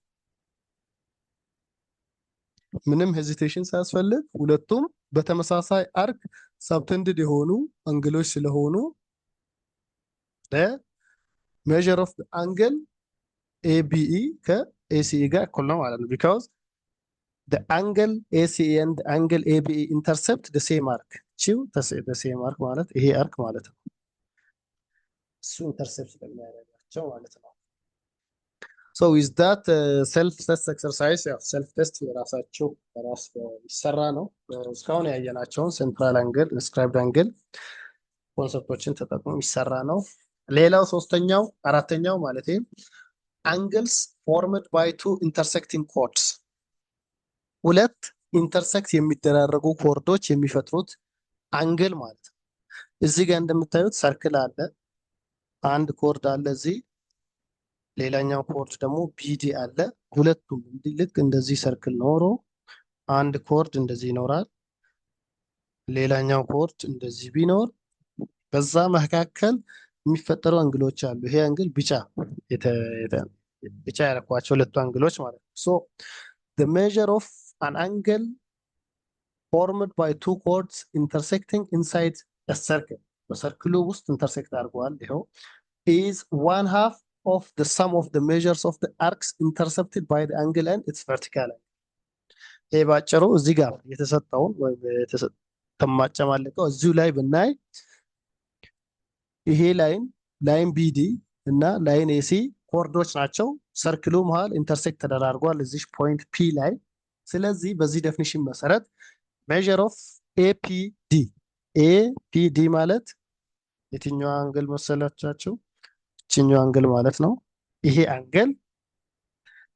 ምንም ሄዚቴሽን ሳያስፈልግ ሁለቱም በተመሳሳይ አርክ ሳብተንድድ የሆኑ አንግሎች ስለሆኑ the measure of the angle ኤቢኢ ከኤሲኢ ጋር እኩል ነው ማለት ነው። ቢካዝ the angle ACE and the angle ABE intercept the same arc ቺው the same arc ማለት ይሄ አርክ ማለት ነው። እሱ ኢንተርሴፕት ስለሚያደርጋቸው ማለት ነው። so with that self test exercise ያው self test የራሳቸው በራስ ይሰራ ነው። እስካሁን ያየናቸውን ሴንትራል አንግል፣ ኢንስክራይብድ አንግል ኮንሰፕቶችን ተጠቅሞ የሚሰራ ነው። ሌላው ሶስተኛው አራተኛው ማለት angles formed by two intersecting chords ሁለት ኢንተርሴክት የሚደራረጉ ኮርዶች የሚፈጥሩት አንግል ማለት ነው። እዚህ ጋር እንደምታዩት ሰርክል አለ፣ አንድ ኮርድ አለ እዚህ፣ ሌላኛው ኮርድ ደግሞ ቢዲ አለ። ሁለቱም ልክ እንደዚህ ሰርክል ኖሮ አንድ ኮርድ እንደዚህ ይኖራል፣ ሌላኛው ኮርድ እንደዚህ ቢኖር በዛ መካከል የሚፈጠሩ አንግሎች አሉ። ይሄ አንግል ቢጫ ያረኳቸው ሁለቱ አንግሎች ማለት ነው። ሶ the measure of an angle formed by two chords intersecting inside a circle በሰርክሉ ውስጥ ኢንተርሴክት አድርገዋል። ይኸው is 1/2 of the sum of the measures of the arcs intercepted by the angle and its vertical angle። ይሄ ባጭሩ እዚህ ጋር የተሰጠውን ወይ ተማጨማለቀው እዚሁ ላይ ብናይ ይሄ ላይን ቢዲ እና ላይን ኤሲ ኮርዶች ናቸው። ሰርክሉ መሃል ኢንተርሴክት ተደራርጓል እዚህ ፖይንት ፒ ላይ። ስለዚህ በዚህ ዴፊኒሽን መሰረት ሜዥር ኦፍ ኤፒዲ ማለት የትኛው አንግል መሰላቻቸው? እችኛው አንግል ማለት ነው። ይሄ አንግል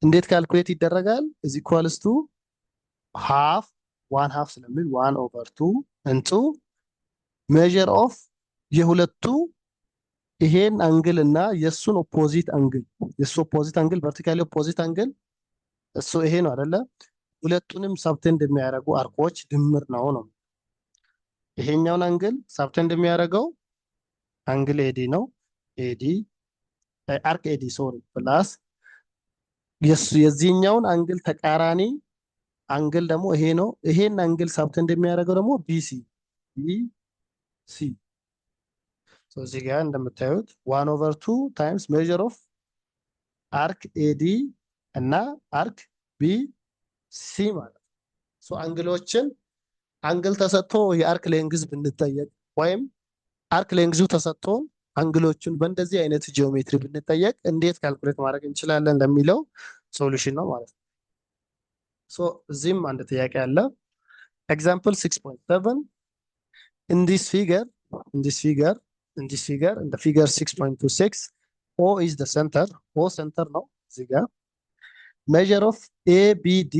እንዴት ካልኩሌት ይደረጋል? እዚ ኢኳልስ ቱ ሃፍ 1/2 ስለሚል 1/2 እንቱ ሜዥር ኦፍ የሁለቱ ይሄን አንግል እና የሱን ኦፖዚት አንግል፣ የሱ ኦፖዚት አንግል ቨርቲካሊ ኦፖዚት አንግል እሱ ይሄ ነው አይደለ? ሁለቱንም ሳብቴንድ የሚያደርጉ አርኮች ድምር ነው። ይሄኛውን አንግል ሳብቴንድ የሚያደርገው አንግል ኤዲ ነው። አርክ ኤዲ ሶሪ ፕላስ የዚህኛውን አንግል ተቃራኒ አንግል ደግሞ ይሄ ነው። ይሄን አንግል ሳብቴንድ የሚያደርገው ደግሞ ቢሲ እዚህ ጋር እንደምታዩት 1/2 ታይምስ ሜዥር ኦፍ አርክ ኤዲ እና አርክ ቢሲ ማለት ነው። አንግሎችን አንግል ተሰጥቶ የአርክ ሌንግዝ ብንጠየቅ ወይም አርክ ሌንግዙ ተሰጥቶ አንግሎቹን በእንደዚህ አይነት ጂኦሜትሪ ብንጠየቅ እንዴት ካልኩሌት ማድረግ እንችላለን ለሚለው ሶሉሽን ነው ማለት ነው። እዚህም አንድ ጥያቄ አለ። ኤግዛምፕል 6.7 in this figure in the figure 6.26 O is the center, O center ነው እዚህ ጋር measure of ABD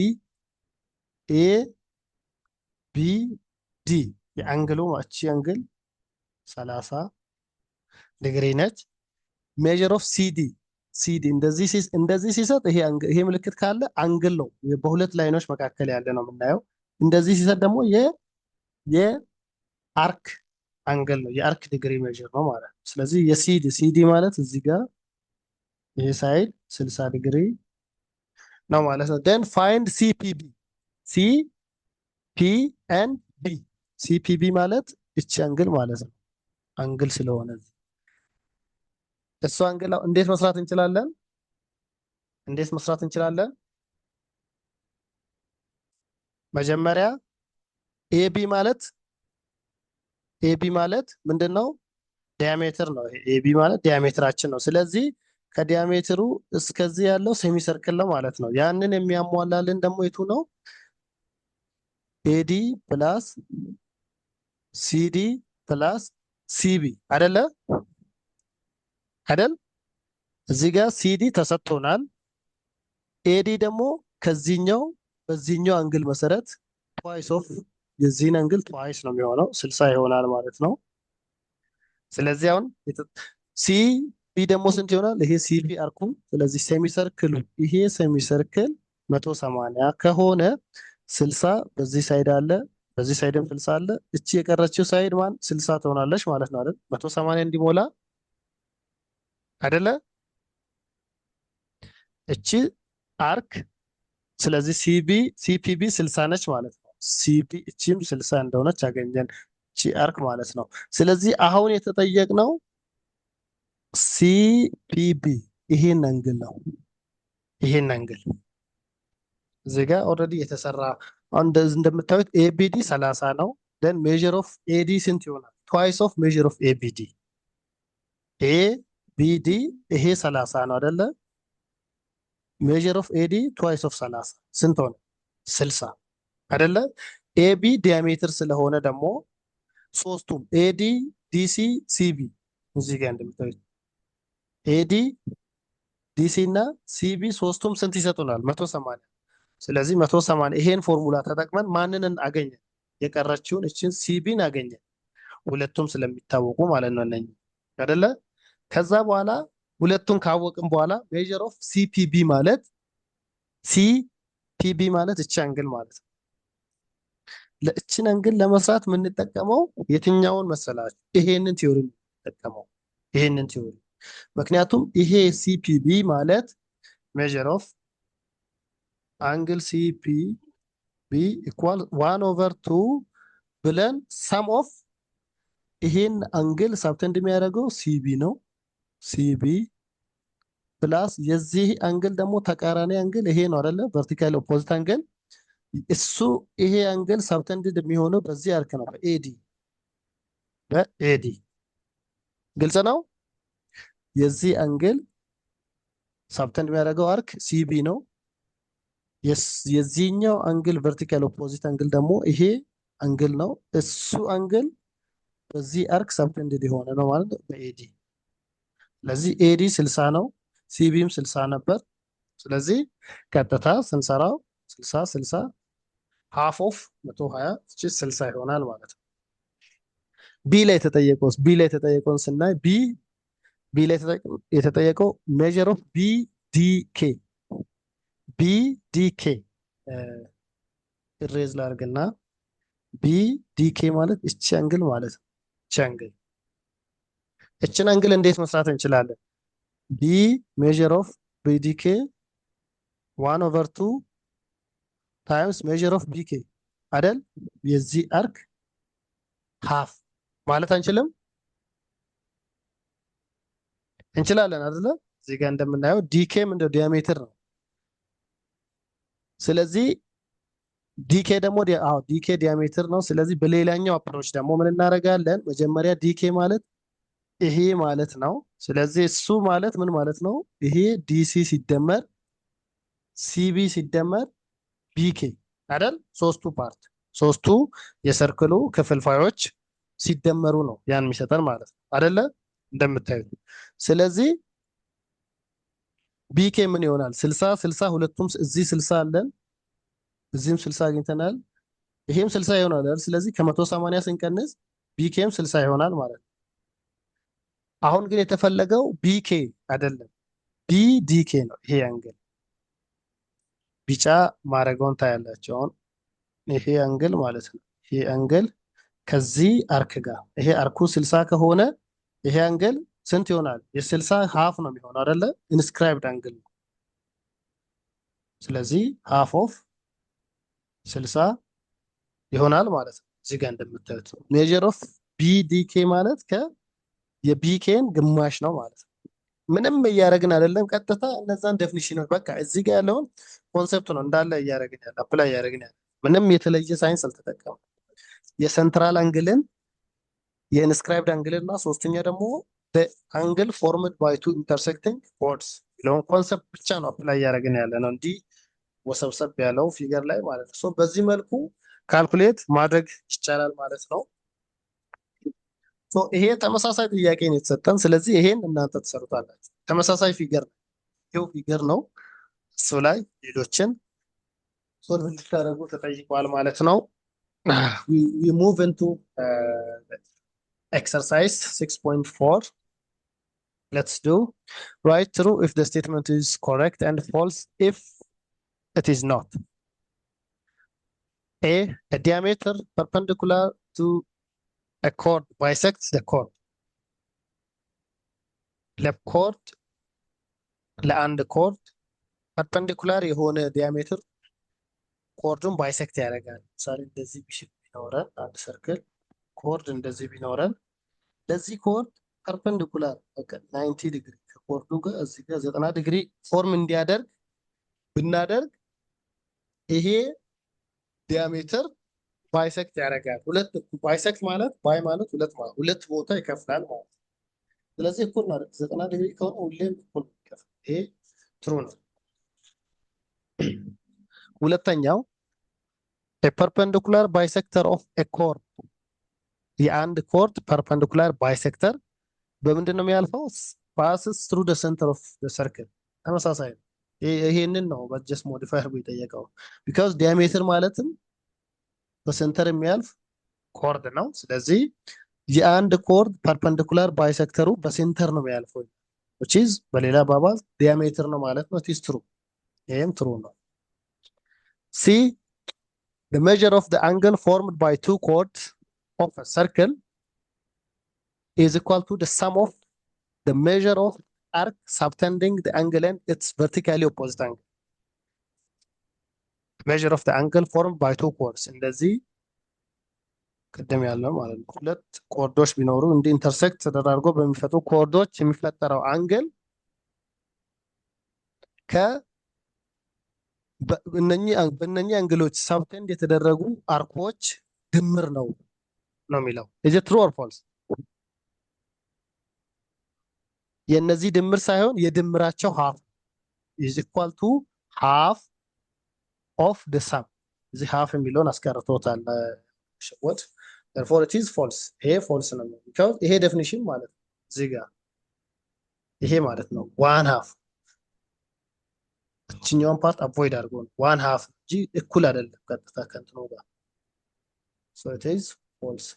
የአንግሉ ማቺ አንግል 30 ዲግሪ ነች። measure of CD እንደዚህ ሲሰጥ ይሄ ምልክት ካለ አንግል ነው፣ በሁለት ላይኖች መካከል ያለ ነው የምናየው። እንደዚህ ሲሰጥ ደግሞ የአርክ አንግል ነው፣ የአርክ ዲግሪ ሜዥር ነው ማለት ነው። ስለዚህ ሲዲ ማለት እዚህ ጋር ይሄ ሳይድ 60 ዲግሪ ነው ማለት ነው። then find CPB ማለት እቺ አንግል ማለት ነው። አንግል ስለሆነ እሱ አንግል እንዴት መስራት እንችላለን? መጀመሪያ ኤቢ ማለት ምንድነው? ዲያሜትር ነው። ኤቢ ማለት ዲያሜትራችን ነው። ስለዚህ ከዲያሜትሩ እስከዚህ ያለው ሴሚ ሰርክል ነው ማለት ነው። ያንን የሚያሟላልን ደግሞ የቱ ነው? ኤዲ ፕላስ ሲዲ ፕላስ ሲቢ አይደል? እዚህ ጋር ሲዲ ተሰጥቶናል። ኤዲ ደግሞ በዚህኛው አንግል መሰረት ትዋይስ ኦፍ የዚህን አንግል ትዋይስ ነው የሚሆነው 60 ይሆናል ማለት ነው። ስለዚህ አሁን ሲቢ ደግሞ ስንት ይሆናል? ይሄ ሲቢ አርኩ። ስለዚህ ይሄ ሴሚ ሰርክል 180 ከሆነ 60 በዚህ ሳይድ አለ፣ በዚህ ሳይድም 60 አለ። እቺ የቀረችው ሳይድ 60 ትሆናለች ማለት ነው አይደል? 180 እንዲሞላ አይደለ? እቺ አርክ ስለዚህ ሲፒቢ 60 ነች ማለት ነው። ሲፒ እቺም 60 እንደሆነች አገኘን፣ እቺ አርክ ማለት ነው። ስለዚህ አሁን የተጠየቅነው ሲፒቢ ይሄን አንግል ነው። ይሄን አንግል እዚህ ጋር ኦልሬዲ የተሰራ አሁን እንደምታዩት ኤቢዲ 30 ነው። ደን ሜዥር ኦፍ ኤዲ ስንት ይሆናል? ትዋይስ ኦፍ ሜዥር ኦፍ ኤቢዲ። ኤቢዲ ይሄ 30 ነው አይደለ? ሜዥር ኦፍ ኤዲ ትዋይስ ኦፍ 30 ስንት ሆነ? 60 አይደለ? ኤቢ ዲያሜትር ስለሆነ ደግሞ ሶስቱም ኤዲ ዲሲ ሲቢ እዚህ ጋር እንደምታዩት ኤዲ ዲሲ እና ሲቢ ሶስቱም ስንት ይሰጡናል? 180። ስለዚህ 180 ይሄን ፎርሙላ ተጠቅመን ማንን አገኘን? የቀረችውን እችን ሲቢን አገኘን። ሁለቱም ስለሚታወቁ ማለት ነው እነኚህ አይደለ? ከዛ በኋላ ሁለቱን ካወቅን በኋላ ሜዥር ኦፍ ሲፒቢ ማለት ሲፒቢ ማለት እቺ አንግል ማለት ነው። ለእችን አንግል ለመስራት የምንጠቀመው የትኛውን መሰላችሁ? ይሄንን ቲዮሪ የምንጠቀመው ይሄንን ቲዮሪ። ምክንያቱም ይሄ ሲፒቢ ማለት ሜዥር ኦፍ አንግል ሲፒቢ ኢኳል 1/2 ብለን ሰም ኦፍ ይሄን አንግል ሳብተንድ የሚያደርገው ሲቢ ነው። ሲቢ ፕላስ የዚህ አንግል ደግሞ ተቃራኒ አንግል ይሄ ነው አይደለ? ቨርቲካል ኦፖዚት አንግል እሱ ይሄ አንግል ሳብተንድድ የሚሆነው በዚህ አርክ ነው፣ በኤዲ ግልጽ ነው። የዚህ አንግል ሳብተንድ የሚያደርገው አርክ ሲቢ ነው። የዚህኛው አንግል ቨርቲካል ኦፖዚት አንግል ደግሞ ይሄ አንግል ነው። እሱ አንግል በዚህ አርክ ሳብተንድድ የሆነ ነው ማለት ነው በኤዲ። ስለዚህ ኤዲ 60 ነው፣ ሲቢም 60 ነበር። ስለዚህ ቀጥታ ስንሰራው 60 ሃፍ ኦፍ 120 60 ይሆናል ማለት ነው። ቢ ላይ የተጠየቀውን ስናይ ቢ ላይ የተጠየቀው ሜዥር ኦፍ ቢዲኬ ኢሬዝ ላድርግና ቢዲኬ ማለት እቺ አንግል ማለት ነው። እችን አንግል እንዴት መስራት እንችላለን? ቢ ሜዥር ኦፍ ቢዲኬ 1/2 ታይምስ ሜዥር ኦፍ ቢኬ አይደል? የዚህ አርክ ሃፍ ማለት አንችልም? እንችላለን አይደለ? እዚህ ጋር እንደምናየው ዲኬ ምንድነው? ዲያሜትር ነው። ስለዚህ ዲኬ ደግሞ ዲኬ ዲያሜትር ነው። ስለዚህ በሌላኛው አፕሮች ደግሞ ምን እናደርጋለን? መጀመሪያ ዲኬ ማለት ይሄ ማለት ነው። ስለዚህ እሱ ማለት ምን ማለት ነው? ይሄ ዲሲ ሲደመር ሲቢ ሲደመር ቢኬ አይደል? ሶስቱ የሰርክሉ ክፍልፋዮች ሲደመሩ ነው ያን የሚሰጠን ማለት ነው አይደለ? እንደምታዩት። ስለዚህ ቢኬ ምን ይሆናል? 60 ሁለቱም እዚህ 60 አለን፣ እዚህም 60 አግኝተናል፣ ይሄም 60 ይሆናል አይደል? ስለዚህ ከ180 ስንቀንስ ቢኬም 60 ይሆናል ማለት ነው። አሁን ግን የተፈለገው ቢኬ አይደለም ቢዲኬ ነው። ይሄ አንግል ቢጫ ማድረገውን ታያላችሁ። አሁን ይሄ አንግል ማለት ነው። ይሄ አንግል ከዚህ አርክ ጋር ይሄ አርኩ 60 ከሆነ ይሄ አንግል ስንት ይሆናል? የ60 ሃፍ ነው የሚሆነው አይደለ? ኢንስክራይብድ አንግል ነው። ስለዚህ ሃፍ ኦፍ 60 ይሆናል ማለት ነው። እዚህ ጋር እንደምታዩት ሜጀር ኦፍ ቢዲኬ ማለት የቢኬን ግማሽ ነው ማለት ነው። ምንም እያደረግን አይደለም፣ ቀጥታ እነዛን ዴፊኒሽኖች በቃ እዚህ ጋር ያለውን ኮንሰፕት ነው እንዳለ እያደረግን ያለ አፕላይ እያደረግን ያለ፣ ምንም የተለየ ሳይንስ አልተጠቀምም። የሰንትራል አንግልን የኢንስክራይብድ አንግልን እና ሶስተኛ ደግሞ አንግል ፎርምድ ባይ ቱ ኢንተርሴክቲንግ ኮርድስ የሚለውን ኮንሰፕት ብቻ ነው አፕላይ እያደረግን ያለ ነው፣ እንዲህ ወሰብሰብ ያለው ፊገር ላይ ማለት ነው። በዚህ መልኩ ካልኩሌት ማድረግ ይቻላል ማለት ነው። ይሄ ተመሳሳይ ጥያቄ ነው የተሰጠን። ስለዚህ ይሄን እናንተ ትሰሩታላችሁ። ተመሳሳይ ፊገር ነው፣ ይሄው ፊገር ነው። እሱ ላይ ሌሎችን ሶልቭ እንድታደርጉ ተጠይቋል ማለት ነው። we move into exercise 6.4. let's do write true if the statement is correct and false if it is not. A diameter perpendicular to a chord bisects the chord. ለኮርድ ለአንድ ኮርድ ፐርፐንዲኩላር የሆነ ዲያሜትር ኮርዱን ባይሴክት ያደርጋል። ምሳሌ እንደዚህ ቢኖረን አንድ ሰርክል ኮርድ እንደዚህ ቢኖረን ለዚህ ኮርድ ፐርፐንዲኩላር 90 ዲግሪ ከኮርዱ ጋር እዚህ ጋር 90 ዲግሪ ፎርም እንዲያደርግ ብናደርግ ይሄ ዲያሜትር ባይሰክት ያደርጋል። ሁለት ባይሰክት ማለት ባይ ማለት ሁለት ቦታ ይከፍላል ማለት ነው። ስለዚህ እኩል ነው። 90 ዲግሪ ከሆነ ሁሌም እኩል ይከፍላል። ይሄ ትሩ ነው። ሁለተኛው a perpendicular bisector of a chord የአንድ ኮርድ ፐርፐንዲኩላር ባይሴክተር በምንድን ነው የሚያልፈው? passes through the center of the circle ተመሳሳይ ነው። ይሄንን ነው በጀስ ሞዲፋይ አድርጎ የጠየቀው because ዲያሜትር ማለትም በሴንተር የሚያልፍ ኮርድ ነው። ስለዚህ የአንድ ኮርድ ፐርፐንዲኩላር ባይሴክተሩ በሴንተር ነው የሚያልፈው which is በሌላ አባባል ዲያሜትር ነው ማለት ነው። it is true። ይሄም ትሩ ነው። C the measure of the angle formed by two chords of a circle is equal to the sum of the measure of arc subtending the angle and its vertically opposite angle. Measure of the angle formed by two chords እንደዚህ ቅድም ያለው ማለት ነው። ሁለት ኮርዶች ቢኖሩ እንዲህ ኢንተርሴክት ተደራርጎ በሚፈጥሩ ኮርዶች የሚፈጠረው አንግል በእነኚህ አንግሎች ሳብቴንድ የተደረጉ አርኮች ድምር ነው የሚለው። is it true or false? የእነዚህ ድምር ሳይሆን የድምራቸው half is equal to half of the sum። እዚህ half የሚለውን አስቀርቶታል ሽወት። therefore it is false። ይሄ false ነው because ይሄ ዴፊኒሽን ማለት ነው። እዚህ ጋር ይሄ ማለት ነው one half እችኛውን ፓርት አቮይድ አድርጎ ነው one half እንጂ እኩል አይደለም ቀጥታ ከእንትኑ ጋር so it is false።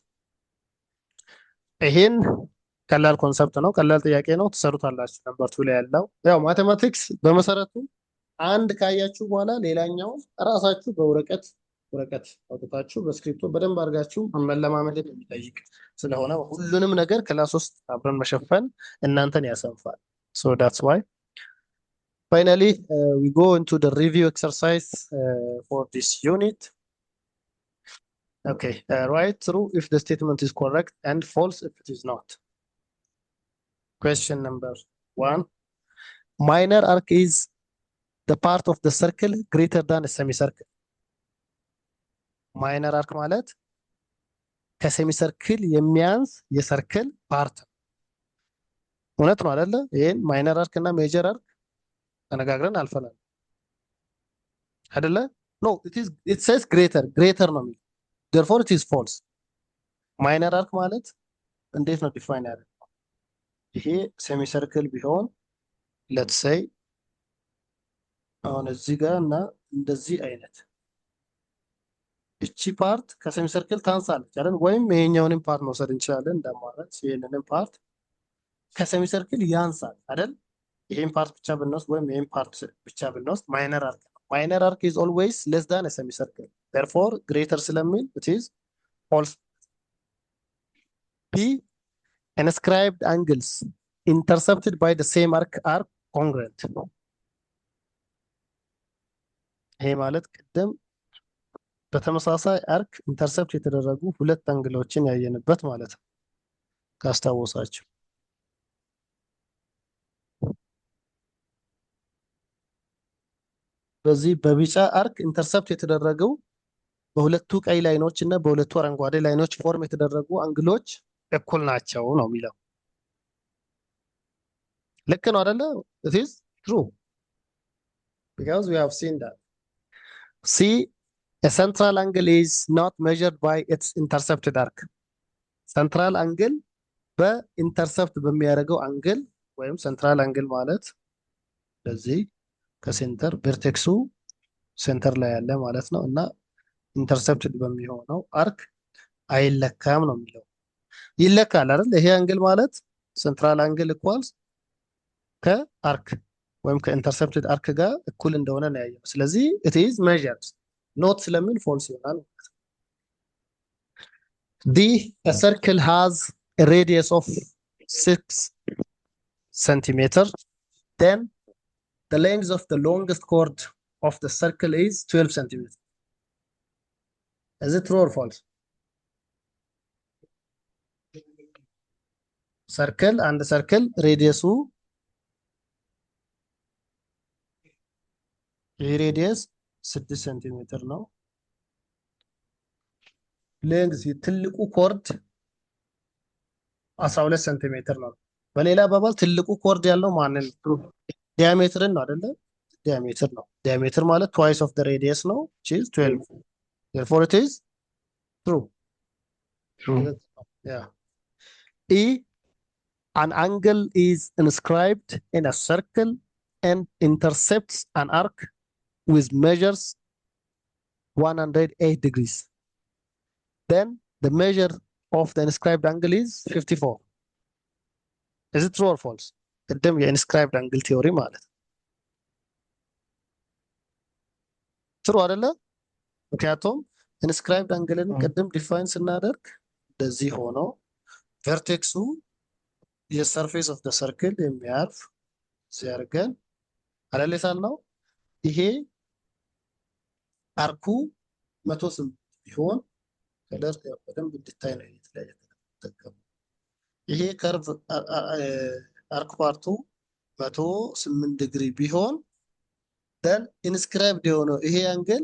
ይሄን ቀላል ኮንሰፕት ነው፣ ቀላል ጥያቄ ነው፣ ትሰሩታላችሁ። ነምበር 2 ላይ ያለው ያው ማቴማቲክስ በመሰረቱ አንድ ካያችሁ በኋላ ሌላኛው ራሳችሁ በወረቀት አውጥታችሁ በስክሪፕቶ በደንብ አድርጋችሁ መለማመድ የሚጠይቅ ስለሆነ ሁሉንም ነገር ክላስ ውስጥ አብረን መሸፈን እናንተን ያሰንፋል። so that's why finally we go into the review exercise for this unit. Okay, write true if the statement is correct and false if it is not. Question number 1. Minor arc is the part of the circle greater than a semicircle. Minor arc ማለት ከሴሚሰርክል የሚያንስ የሰርክል ፓርት እውነት ነው አይደለ? ይሄን ማይነር አርክ እና ሜጀር አርክ ተነጋግረን አልፈናል አይደለ? no it says greater ነው የሚለው therefore it is false። ማይነር አርክ ማለት እንዴት ነው ዲፋይን ያደርገው? ይሄ ሴሚሰርክል ቢሆን let's say አሁን እዚህ ጋር እና እንደዚህ አይነት እቺ ፓርት ከሴሚሰርክል ታንሳለች አይደል? ወይም ይሄኛውንም ፓርት መውሰድ እንችላለን እንደማለት ይሄንንም ፓርት ከሴሚሰርክል ያንሳል አይደል? ይሄን ፓርት ብቻ ብንወስድ ወይም ይሄን ፓርት ብቻ ብንወስድ ማይነር አርክ ማይነር አርክ is always less than a semicircle therefore greater ስለሚል it is false። P inscribed angles intercepted by the same arc are congruent። ይሄ ማለት ቅድም በተመሳሳይ አርክ ኢንተርሰፕት የተደረጉ ሁለት አንግሎችን ያየንበት ማለት ነው ካስታወሳችሁ። በዚህ በቢጫ አርክ ኢንተርሰፕት የተደረገው በሁለቱ ቀይ ላይኖች እና በሁለቱ አረንጓዴ ላይኖች ፎርም የተደረጉ አንግሎች እኩል ናቸው ነው የሚለው። ልክ ነው አይደለ? it is true because we have seen that. C a central angle is not measured by its intercepted arc። central angle በኢንተርሰፕት በሚያደርገው አንግል ወይም central angle ማለት ለዚህ ከሴንተር ቨርቴክሱ ሴንተር ላይ ያለ ማለት ነው እና ኢንተርሰፕትድ በሚሆነው አርክ አይለካም ነው የሚለው። ይለካል አይደል? ይሄ አንግል ማለት ሴንትራል አንግል ኢኳልስ ከአርክ ወይም ከኢንተርሰፕትድ አርክ ጋር እኩል እንደሆነ ነው ያየው። ስለዚህ it is measured not ስለሚል ፎልስ ይሆናል ማለት ነው። D a circle has a radius of 6 centimeter then the length of the longest chord of the circle is 12 centimeter. Is it true or false? Circle and circle radius ይህ ሬዲየስ 6 ሴንቲሜትር ነው። ሌንግዝ ትልቁ ኮርድ 12 ሴንቲሜትር ነው። በሌላ አባባል ትልቁ ኮርድ ያለው ማንን ነው? ዲያሜትርን ነው አይደለ? ዲያሜትር ነው። ዲያሜትር ማለት twice of the radius ነው, which is 12. Therefore it is true. Yeah. E, an angle is inscribed in a circle and intercepts an arc with measures 108 degrees. Then the measure of the inscribed angle is 54. Is it true or false? ቅድም የኢንስክራይብድ አንግል ቲዮሪ ማለት ትሩ አይደለ? ምክንያቱም ኢንስክራይብድ አንግልን ቅድም ዲፋይን ስናደርግ እንደዚህ ሆኖ ቨርቴክሱ የሰርፌስ ኦፍ ደ ሰርክል የሚያርፍ ሲያርገን አለሌሳል ነው። ይሄ አርኩ 108 ቢሆን ከለር በደንብ እንድታይ ነው የተለያየ ተጠቀሙ። ይሄ ከርቭ አርክ ፓርቱ 108 ዲግሪ ቢሆን then inscribed የሆነው ይሄ አንግል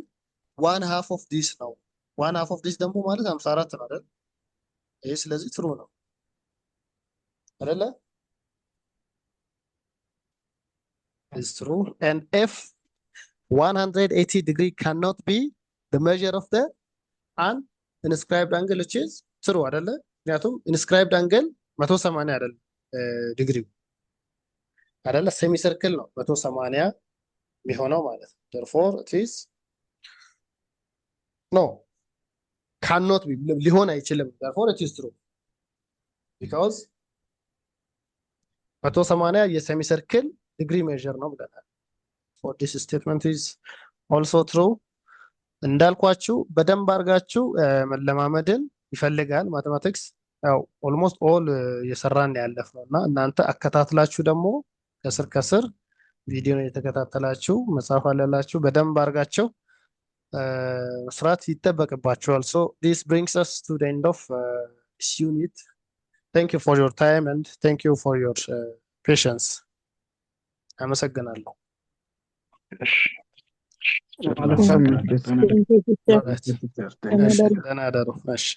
1/2 of this ነው። 1/2 of this ደግሞ ማለት 54 ነው አይደል? ይሄ ስለዚህ ትሩ ነው አይደለ? is true. And if 180 degree cannot be the measure of the inscribed angle, which is true አይደለ? ምክንያቱም inscribed angle 180 አይደል ዲግሪው አይደለ? ሴሚ ሰርክል ነው 180 የሚሆነው ማለት ነው። therefore it is no, cannot be, ሊሆን አይችልም። therefore it is true because 180 የሴሚ ሰርክል ዲግሪ ሜዥር ነው ብለናል። for this statement is also true። እንዳልኳችሁ በደንብ አድርጋችሁ መለማመድን ይፈልጋል ማቴማቲክስ። ያው ኦልሞስት ኦል የሰራን ያለፈው እና እናንተ አከታትላችሁ ደግሞ ከስር ከስር ቪዲዮን የተከታተላችሁ መጻፍ አለላችሁ በደንብ አድርጋችሁ መስራት ይጠበቅባችኋል። so this brings us to the end of this unit. Thank you for your time and thank you for your patience. አመሰግናለሁ። ደህና ደሩ። እሺ